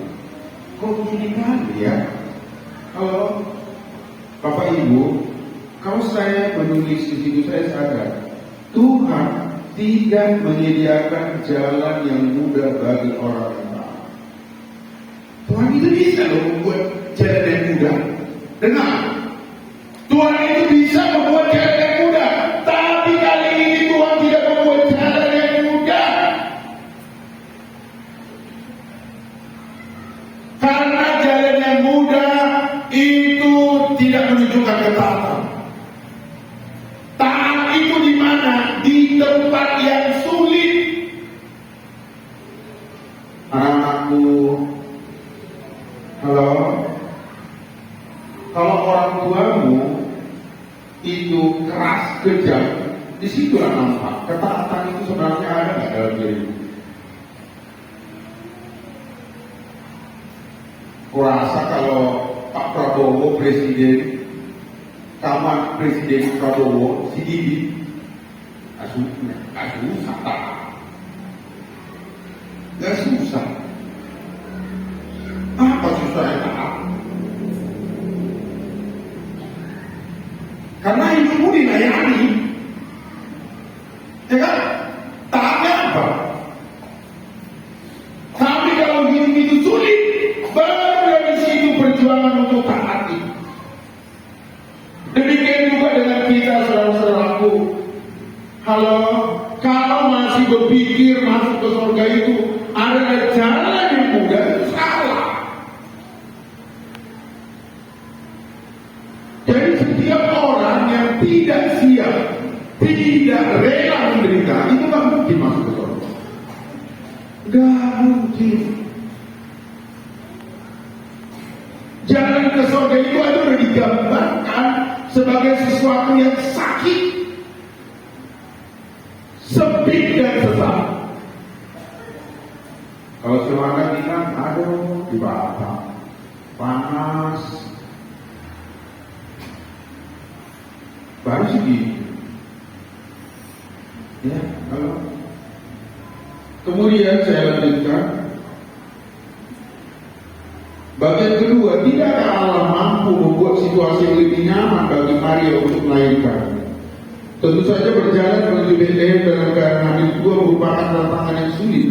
Kok gini kali ya? Halo, Bapak Ibu, kalau saya menulis di situ saya sadar Tuhan tidak menyediakan jalan yang mudah bagi orang yang taat. Tuhan itu bisa loh membuat jalan yang mudah. Dengar, Tuhan itu bisa membuat jalan yang mudah, tapi kali ini Tuhan tidak membuat jalan yang mudah. Karena jalan yang mudah itu tidak menunjukkan ketaatan. Taat itu di mana? Di tempat yang sulit. Anak-anakku, halo. Kalau orang tuamu itu keras kejam, disitulah nampak ketaatan itu sebenarnya ada nggak dalam dirimu. Kurasa kalau Pak Prabowo presiden, sama Presiden Prabowo, si Didi, gak susah. Apa susahnya taat? Karena hidupmu dilayani, ya kan? Taatnya apa? Tapi kalau hidup itu sulit, baru dari situ perjuangan untuk taat itu. Demikian juga dengan kita, saudara-saudaraku. Halo, kalau masih berpikir masuk ke surga itu adalah jalan yang mudah, itu salah. Jadi setiap orang yang tidak siap, tidak rela menderita, itu gak mungkin masuk ke surga. Gak mungkin. Jalan ke surga itu aja udah digambarkan sebagai sesuatu yang sakit, sempit dan sesat. Kalau semangat bilang, aduh, dibakar, panas, baru segini. Ya, halo. Kemudian saya lanjutkan. Bagian kedua, tidakkah Allah mampu membuat situasi yang lebih nyaman bagi Maria untuk melahirkan? Tentu saja berjalan menuju Bethlehem dalam keadaan hamil dua merupakan tantangan yang sulit.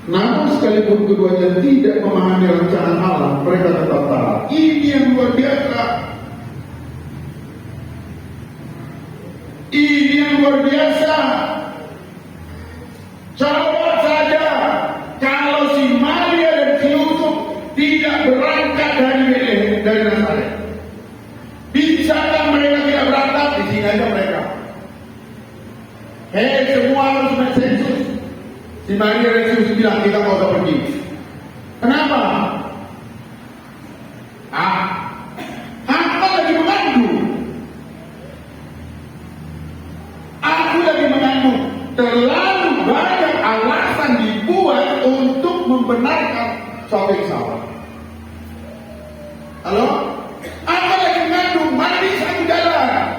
Namun sekalipun keduanya tidak memahami rencana Allah, mereka tetap tahu. Ini yang luar biasa. Ini yang luar biasa. Coba saja kalau si Maria dan si Yusuf tidak berangkat dari Bethlehem, dari Nazaret. Bisakah mereka tidak berangkat? Di sini aja mereka. Hei, semua harus mensensus. Si Maria dan Yusuf bilang kita mau pergi. Kenapa? Aku lagi mengandung. Aku lagi mengandung. Terlalu banyak alasan dibuat untuk membenarkan suatu yang salah. Halo? Aku lagi mengandung. Mana bisa aku jalan?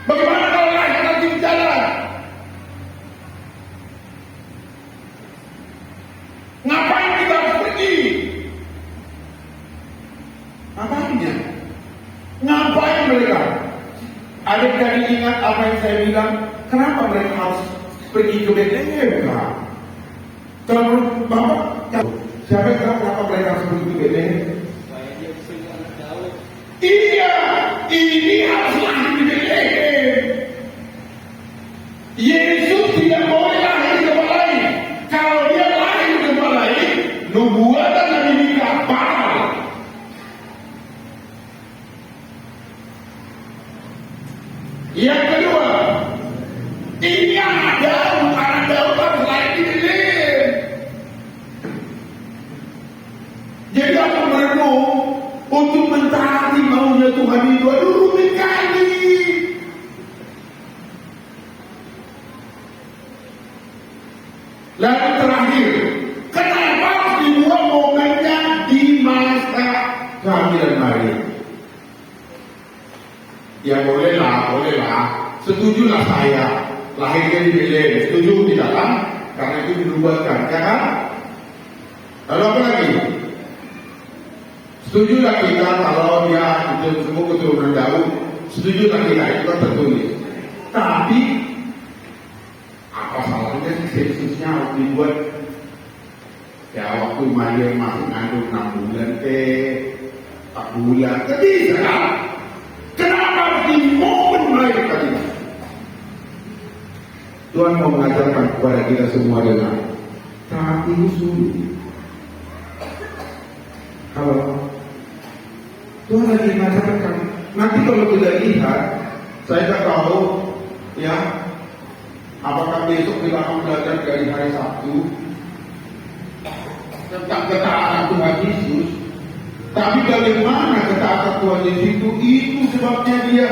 Bagaimana kalau lahir nanti jalan? Ngapain kita harus pergi? Ngapainnya? Ngapain mereka? Adik-adik ingat apa yang saya bilang? Kenapa mereka harus pergi ke Bethlehem? Kalau Bapak, siapa yang tahu kenapa mereka harus pergi ke Bethlehem? Iya, ini harus lahir di Bethlehem. Yesus tidak boleh lahir di tempat lain. Kalau dia lahir di tempat lain, nubuatan Nabi Mika batal. Yang kedua, ini anak Daud harus lahir di Bethlehem. Jadi aku merenung untuk mentaati maunya Tuhan itu, aduh rumit kali. Lalu terakhir, kenapa dibuat momennya di masa kehamilan Maria? Ya bolehlah, setujulah saya lahirnya di Bethlehem, setuju tidak kan? Karena itu dinubuatkan, ya kan? Lalu apa lagi? Setujulah kita kalau dia itu semua keturunan Daud, setujulah kita itu kan tertulis. Tapi apa salahnya sih sensusnya harus dibuat? Ya waktu Maria masih ngandung 6 bulan 4 bulan, jadi kan? Kenapa harus di momen melahirkan ini? Tuhan mau mengajarkan kepada kita semua dengan taat itu sulit. Kalau Tuhan lagi mengajarkan, nanti kalau kita lihat, saya tak tahu ya, apakah besok kita akan belajar dari hari Sabtu tentang ketaatan Tuhan Yesus. Tapi bagaimana ketaatan Tuhan Yesus itu sebabnya dia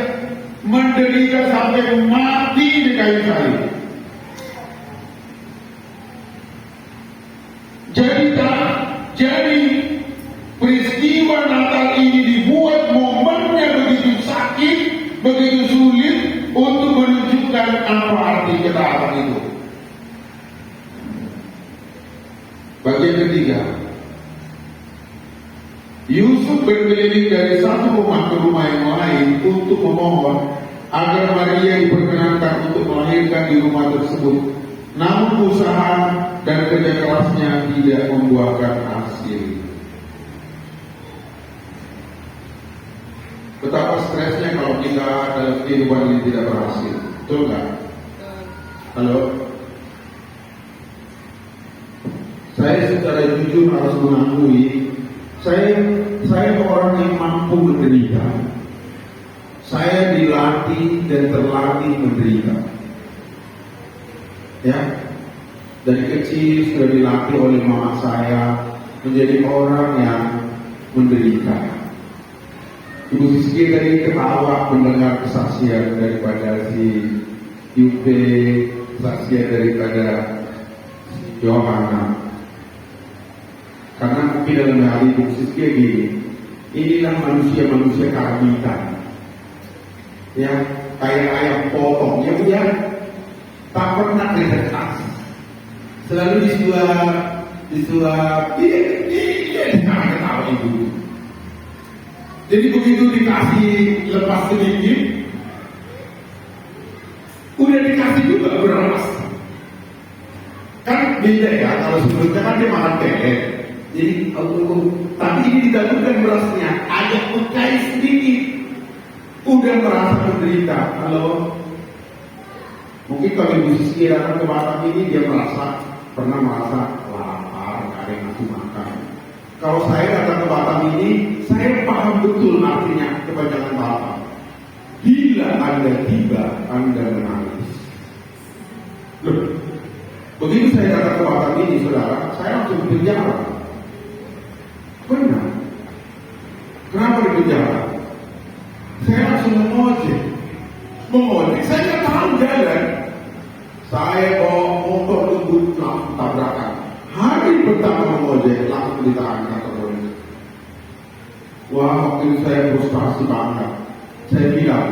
menderita sampai mati di kayu salib. Jadi peristiwa Natal ini dibuat momennya begitu sakit, begitu sulit untuk menunjukkan apa arti ketaatan itu. Bagian ketiga, Yusuf berkeliling dari satu rumah ke rumah yang lain untuk memohon agar Maria diperkenankan untuk melahirkan di rumah tersebut. Namun usaha dan kerja kerasnya tidak membuahkan hasil. Betapa stresnya kalau kita dalam kehidupan ini tidak berhasil. Betul nggak? Halo? Saya secara jujur harus mengakui, saya orang yang mampu menderita. Saya dilatih dan terlatih menderita. Ya, dari kecil sudah dilatih oleh mama saya menjadi orang yang menderita. Ibu Siski tadi ketawa mendengar kesaksian daripada si Yupe, kesaksian daripada Yohana. Karena mungkin dalam hal Ibu Siski gini, inilah manusia-manusia karabitan, ya kayak ayam potong, ya Bu ya. tak pernah kerja keras. Selalu disuap, iya, ketawa ibu. Jadi begitu dikasih lepas sedikit, udah dikasih juga beras. Kan beda ya, kalau sebelumnya kan dia makan pelek. Jadi tapi ini didahulukan berasnya, agak pekai sedikit. Udah merasa menderita. Kalau mungkin kalau ibu Sisi datang ke Batam ini, dia pernah merasa lapar, gak ada yang ngasih makan. Kalau saya datang ke Batam ini, saya paham betul artinya kepanjangan Batam. Bila Anda tiba, Anda menangis. Loh, begitu saya datang ke Batam ini, saudara, saya langsung di penjara. Benar. Kenapa di penjara? Saya langsung mengojek. Saya nggak tahu jalan. Saya bawa motor ngebut langsung tabrakan. Hari pertama mengojek langsung ditahan kantor polisi. Wah, waktu itu saya frustasi banget. Saya bilang,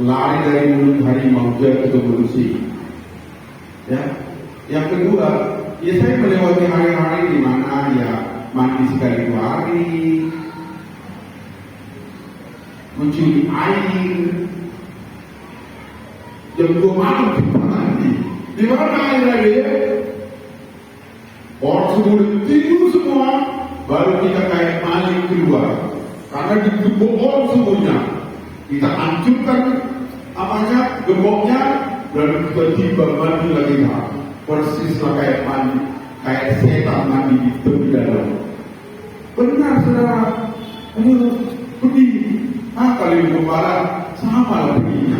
lari dari mulut harimau jadi ke manusia. Ya, yang kedua, ya saya melewati hari-hari di mana ya mandi sekali 2 hari, mencuri air, jam 2 malam kita mandi. Di mana air lagi? Orang semua tidur semua, baru kita kayak maling keluar. Karena digembok semuanya, kita hancurkan gemboknya, dan tiba-tiba mandi lagi persislah kayak mandi, kayak setan mandi di tepi danau. Benar saudara, pergi. Kali di Barat sama lah begini.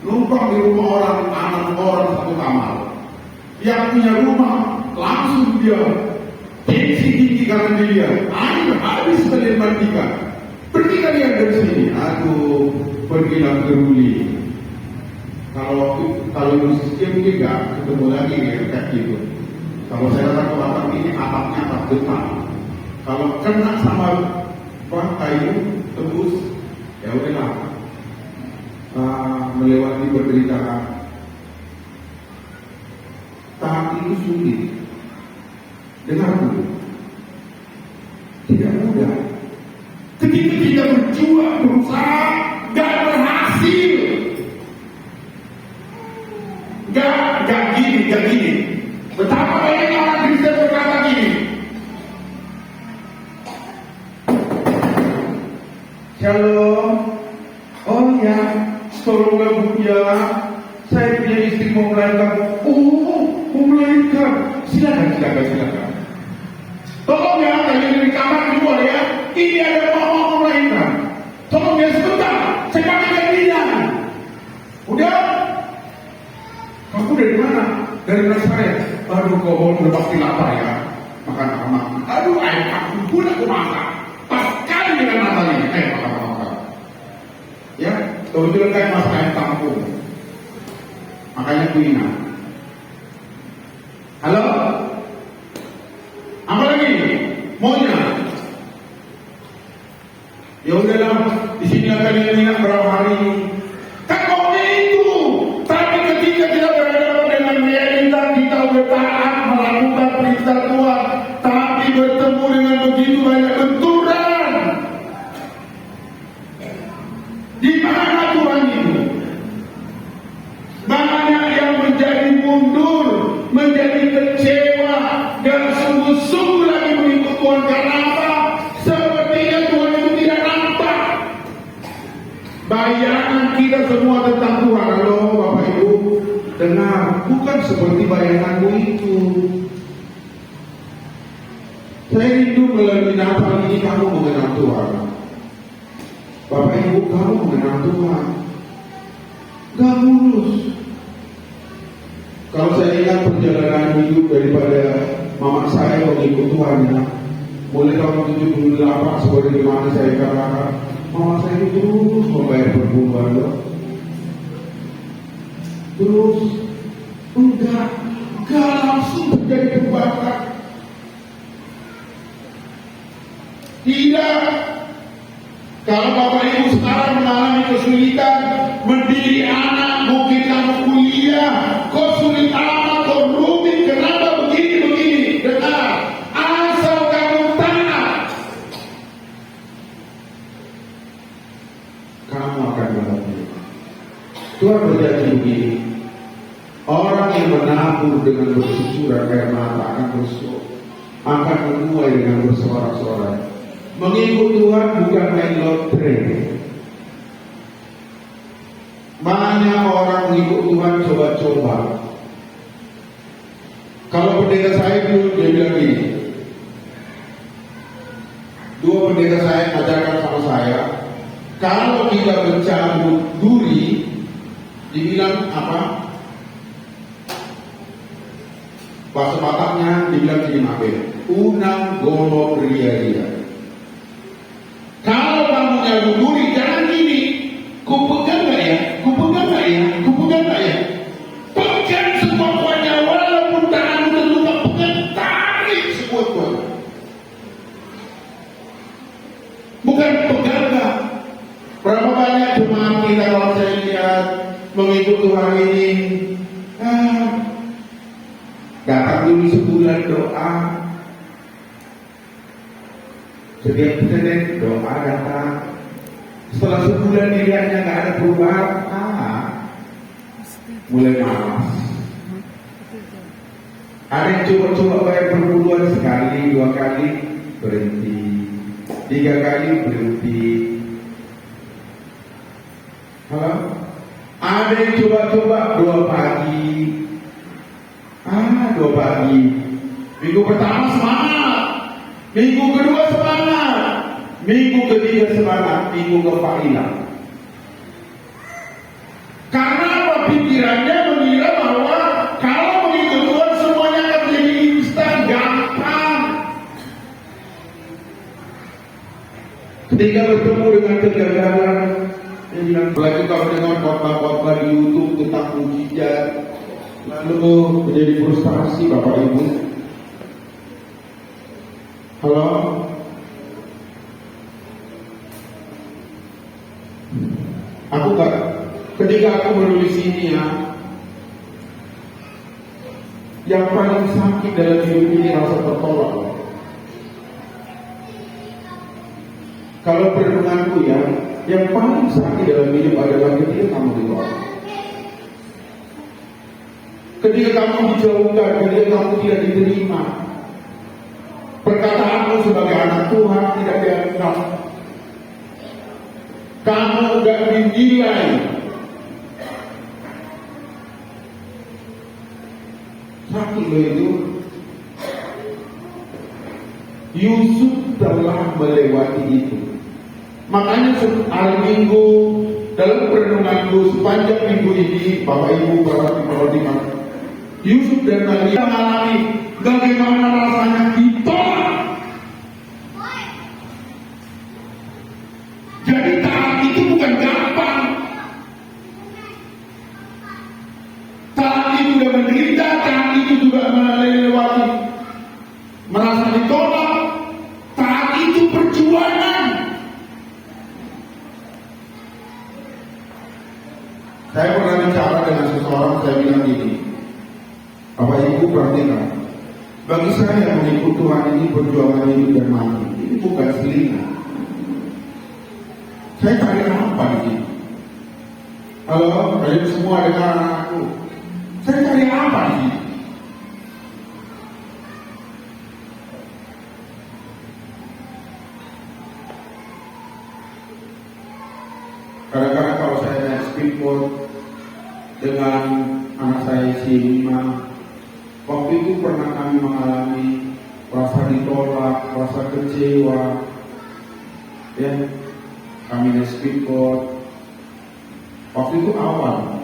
Numpang di rumah orang, anak orang satu kamar. Yang punya rumah langsung dia tensi tinggi karena dia air habis kalian mandikan. Pergi kalian dari sini. Aduh, pergilah ke Ruli. Kalau musisi mungkin nggak ketemu lagi kayak gitu. Kalau saya datang ke Batam ini atapnya atap getah. Kalau kena sama kayu tembus, ya udahlah, melewati penderitaan. Tapi itu sulit. Dengar dulu, tidak mudah. Ketika kita berjuang, berusaha, gak berhasil. Gak gini. Betapa banyak orang Kristen berkata gini. Shalom. Oh ya, tolonglah Bu ya. Saya punya istri mau melahirkan. Mau melahirkan. Silakan. Tolong ya, kalian di kamar di luar ya. Ini ada mau melahirkan. Tolong ya sebentar. Saya pakai gantian. Udah? Kamu dari mana? Dari Nazaret. Aduh, kau udah pasti lapar ya. Makan apa? Aduh, ayam kampung pun aku masak. Pas kali dengan Natalnya. Makan. Ya, kebetulan kayak masak ayam kampung. Makanya aku ingat. Halo? Apa lagi? Maunya? Ya udahlah, di sini akan ingat berapa hari. Kan maunya itu. Tapi ketika kita berhadapan dengan realita, kita bertahan melakukan perintah Tuhan, tapi bertemu dengan begitu banyak benturan. Di mana Tuhan itu? Banyak yang menjadi mundur, menjadi kecewa, dan sungguh-sungguh lagi mengikut Tuhan. Karena apa? Sepertinya Tuhan itu tidak nampak. Bayangan kita semua tentang Tuhan. Halo Bapak Ibu, dengar, bukan seperti bayanganmu itu. Saya rindu melalui Natal ini kamu mengenal Tuhan. Bapak Ibu, kamu mengenal Tuhan. Gak mulus. Kalau saya ingat perjalanan hidup daripada mama saya mengikut Tuhan ya, mulai tahun 78 seperti dimana saya katakan, mama saya itu terus membayar perbulan loh. Terus enggak langsung terjadi perubahan. Tidak. Kalau Bapak Ibu sekarang mengalami kesulitan mendidik anak, mungkin kamu kuliah, kok sulit berjanji begini, orang yang menabur dengan bersusuran air mata akan menuai dengan bersorak-sorai. Mengikut Tuhan bukan main lotre. Banyak orang mengikut Tuhan coba-coba. Kalau pendeta saya dulu dia bilang gini, dua pendeta saya ajarkan sama saya, kalau kita bercambuk duri, dibilang apa? Bahasa Bataknya dibilang gini, unang golok ria-ria. Kalau kamu nyambung duri, jangan gini, ku pegang gak ya? Ku pegang gak ya? Ku pegang gak ya? Pegang sekuat-kuatnya, walaupun tanganmu terluka, pegang, tarik sekuat-kuatnya. Bukan pegang gak. Berapa banyak jemaat kita kalau saya lihat mengikut Tuhan ini, datang dulu sebulan doa, setiap Senin doa datang, setelah sebulan dilihatnya nggak ada perubahan, mulai malas. Ada yang coba-coba bayar perbulan sekali, 2 kali berhenti, 3 kali berhenti. Halo? Ada yang coba-coba 2 pagi. 2 pagi. Minggu pertama semangat. Minggu kedua semangat. Minggu ketiga semangat. Minggu keempat hilang. Karena apa? Pikirannya mengira bahwa kalau mengikut Tuhan semuanya akan menjadi instan, gampang. Ketika bertemu dengan kegagalan, dia bilang, apalagi kalau dengar khotbah-khotbah di YouTube tentang mujizat, lalu menjadi frustasi Bapak Ibu. Halo? Aku gak, ketika aku menulis ini ya, yang paling sakit dalam hidup ini rasa tertolak. Kalau perenunganku ya, yang paling sakit dalam hidup adalah ketika kamu ditolak. Ketika kamu dijauhkan, ketika kamu tidak diterima, perkataanmu sebagai anak Tuhan tidak dianggap, kamu tidak dinilai. Sakit loh itu. Yusuf telah melewati itu. Makanya hari Minggu dalam perenunganku sepanjang minggu ini, Bapak Ibu perhatikan, Yusuf dan Maria mengalami bagaimana rasanya ditolak. Jadi taat itu bukan gampang. Taat itu juga menderita, taat itu juga melewati merasa ditolak. Taat itu perjuangan. Saya pernah bicara dengan seseorang, saya bilang gini, Bapak Ibu perhatikan, bagi saya mengikut Tuhan ini perjuangan hidup dan mati. Ini bukan selingan. Saya cari apa di sini? Halo, kalian semua dengar anakku. Saya cari apa di sini? Kadang-kadang kalau saya naik speedboat dengan anak saya si Mima, waktu itu pernah kami mengalami rasa ditolak, rasa kecewa, ya. Kami naik speedboat, waktu itu awan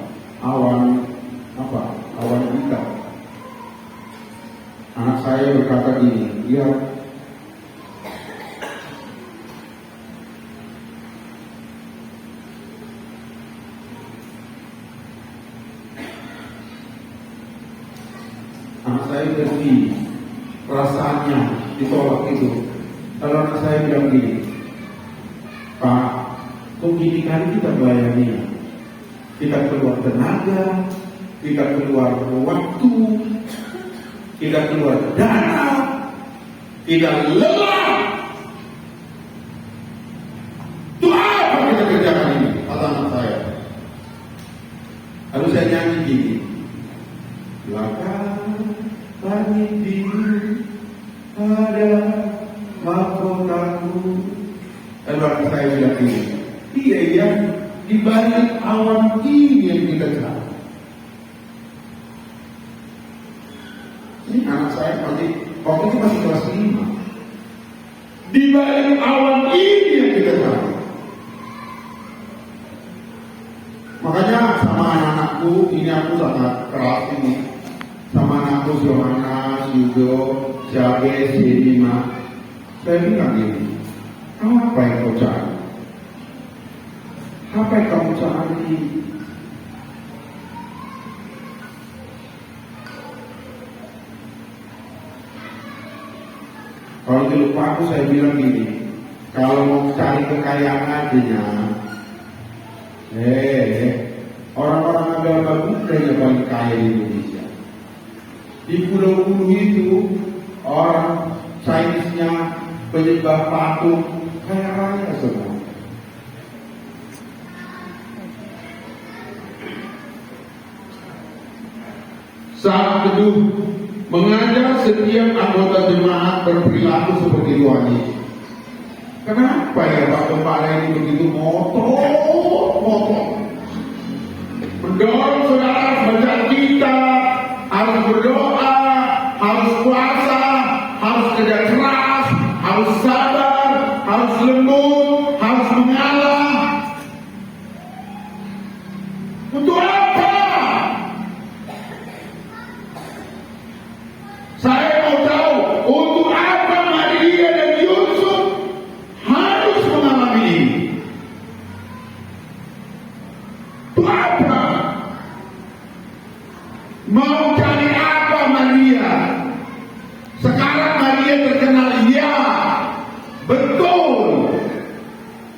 hitam. Anak saya berkata gini, lihat, anak saya berhenti, perasaannya ditolak itu. Kalau anak saya bilang gini, Pak, kok gini kali kita bayarnya? Kita keluar tenaga, kita keluar waktu, kita keluar dana, kita lelah. Itu apa kita kerjakan ini? Kata anak saya. Lalu lalu saya nyanyi gini. Lakar langit biru pada mahkotaku. Lalu saya bilang ini, iya ya, di balik awan ini yang kita cari. Ini anak saya waktu itu masih kelas 5. Di balik awan ini yang kita cari. Makanya sama anak-anakku, ini aku sangat keras ini. Sama anakku Johanna, Yudo, Jabe, Sedima. Saya bilang ini, apa yang kau cari? Apa yang kamu cari? Kalau di lupa aku saya bilang gini, kalau mau cari kekayaan artinya, orang-orang agama Buddha yang paling kaya di Indonesia. Di pulau-pulau itu orang Chinese-nya penyembah patung kaya raya semua. Saat kedua, mengajar setiap anggota jemaat berperilaku seperti Tuhan Yesus. Kenapa ya Pak Kepala ini begitu motor? Mendorong saudara baca kita, harus berdoa, harus puasa, harus kerja keras, harus sabar, harus lembut, harus mengalah. Untuk apa? Saya mau tahu untuk apa Maria dan Yusuf harus mengalami ini. Untuk apa? Mau cari apa Maria? Sekarang Maria terkenal, iya, betul.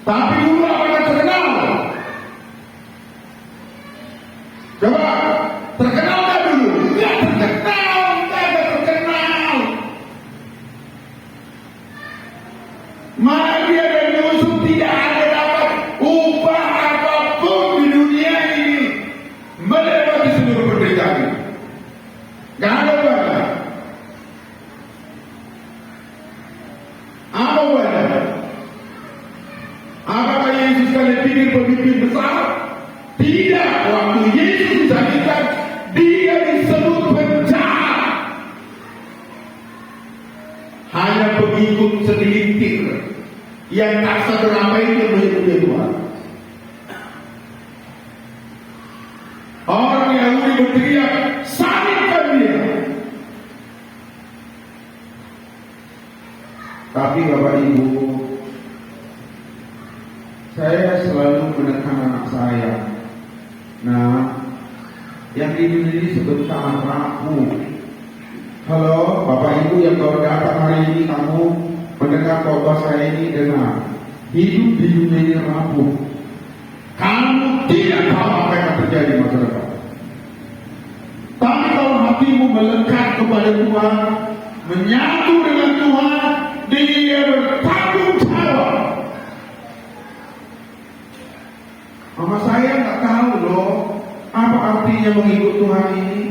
Tapi dulu apakah terkenal? Coba, terkenal nggak dulu? Nggak terkenal. Maria dan Yusuf tidak ada dapat upah apapun di dunia ini melewati seluruh penderitaan. Gak ada apa? Apa buatnya? Apakah Yesus kalian pikir pemimpin besar? Tidak. Waktu Yesus disalibkan, dia disebut penjahat. Hanya pengikut segelintir yang tak seberapa itu mengikuti Tuhan. Orang Yahudi berteriak, salibkan dia. Tapi Bapak Ibu, saya selalu menekan anak saya. Nah, yang ini sebentar rapuh. Halo, Bapak Ibu yang baru datang hari ini, kamu mendengar khotbah saya ini, dengar. Hidup di dunia ini rapuh. Kamu tidak tahu apa yang akan terjadi di masa depan. Tapi kalau hatimu melekat kepada Tuhan, menyatu dengan Tuhan, dia bertanggung jawab. Mama saya nggak tahu loh, apa artinya mengikut Tuhan ini.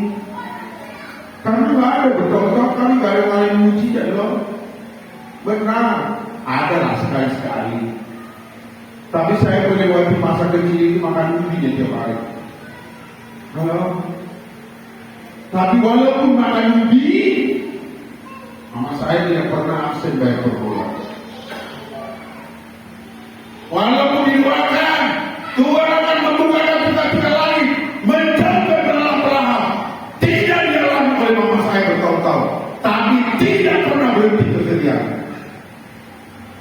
Karena nggak ada bertahun-tahun kami nggak ada yang mujizat loh. Benar, ada lah sekali-sekali. Tapi saya melewati masa kecil itu makan ubinya tiap hari. Halo. Tapi walaupun makan ubi, mama saya tidak pernah absen bayar perbulan. Walaupun didoakan, Tuhan akan membuka pintu lagi, menjaga perlahan-lahan. Tidak dialami oleh mama saya bertahun-tahun, tapi tidak pernah berhenti kesedihan.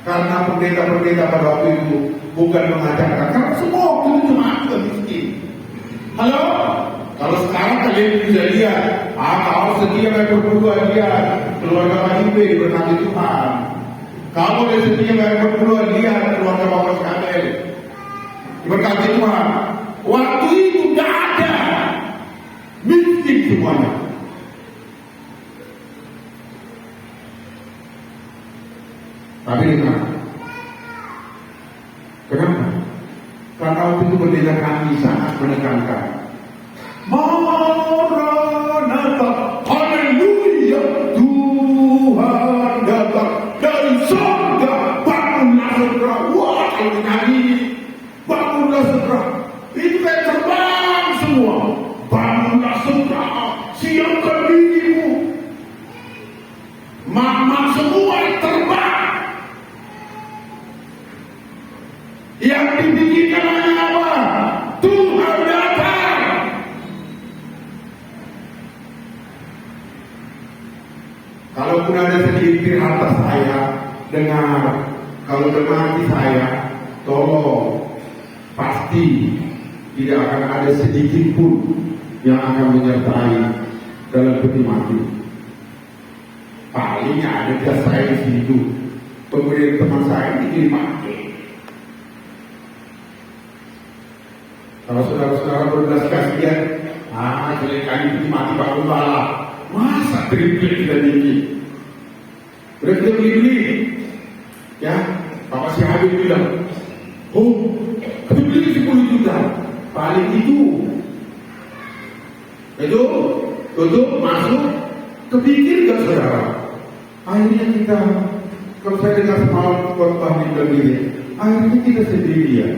Karena pendeta-pendeta pada waktu itu bukan mengajarkan, karena semua waktu itu cuma aku yang miskin. Halo? Kalau sekarang kalian bisa lihat, kalau setia bayar perbulan, lihat keluarga KIP diberkati Tuhan. Kalau dia setia bayar perbulan, lihat keluarga Bapak Skabel diberkati Tuhan. Waktu itu tidak ada, miskin semuanya. Tapi dengar, kenapa? Karena waktu itu pendeta kami sangat menekankan, semua terbang. Yang dipikirkan hanya apa? Tuhan datang. Kalaupun ada sedikit harta saya, dengar, kalau mati saya, tolong, pasti tidak akan ada sedikit pun yang akan menyertai dalam peti mati. Paling ada jas saya di situ, kemudian teman saya dikirim mati. Kalau saudara-saudara berbelas kasihan, jelek kali peti mati bangun malam, masa triplek dan tinggi. Udah kita beli-beli, ya, Bapak si Habib bilang, oh, kita beli 10 juta, paling itu tutup, masuk, kepikir gak saudara? Akhirnya kita, kalau saya dengar semalam khotbah di begini, akhirnya kita sendiri ya,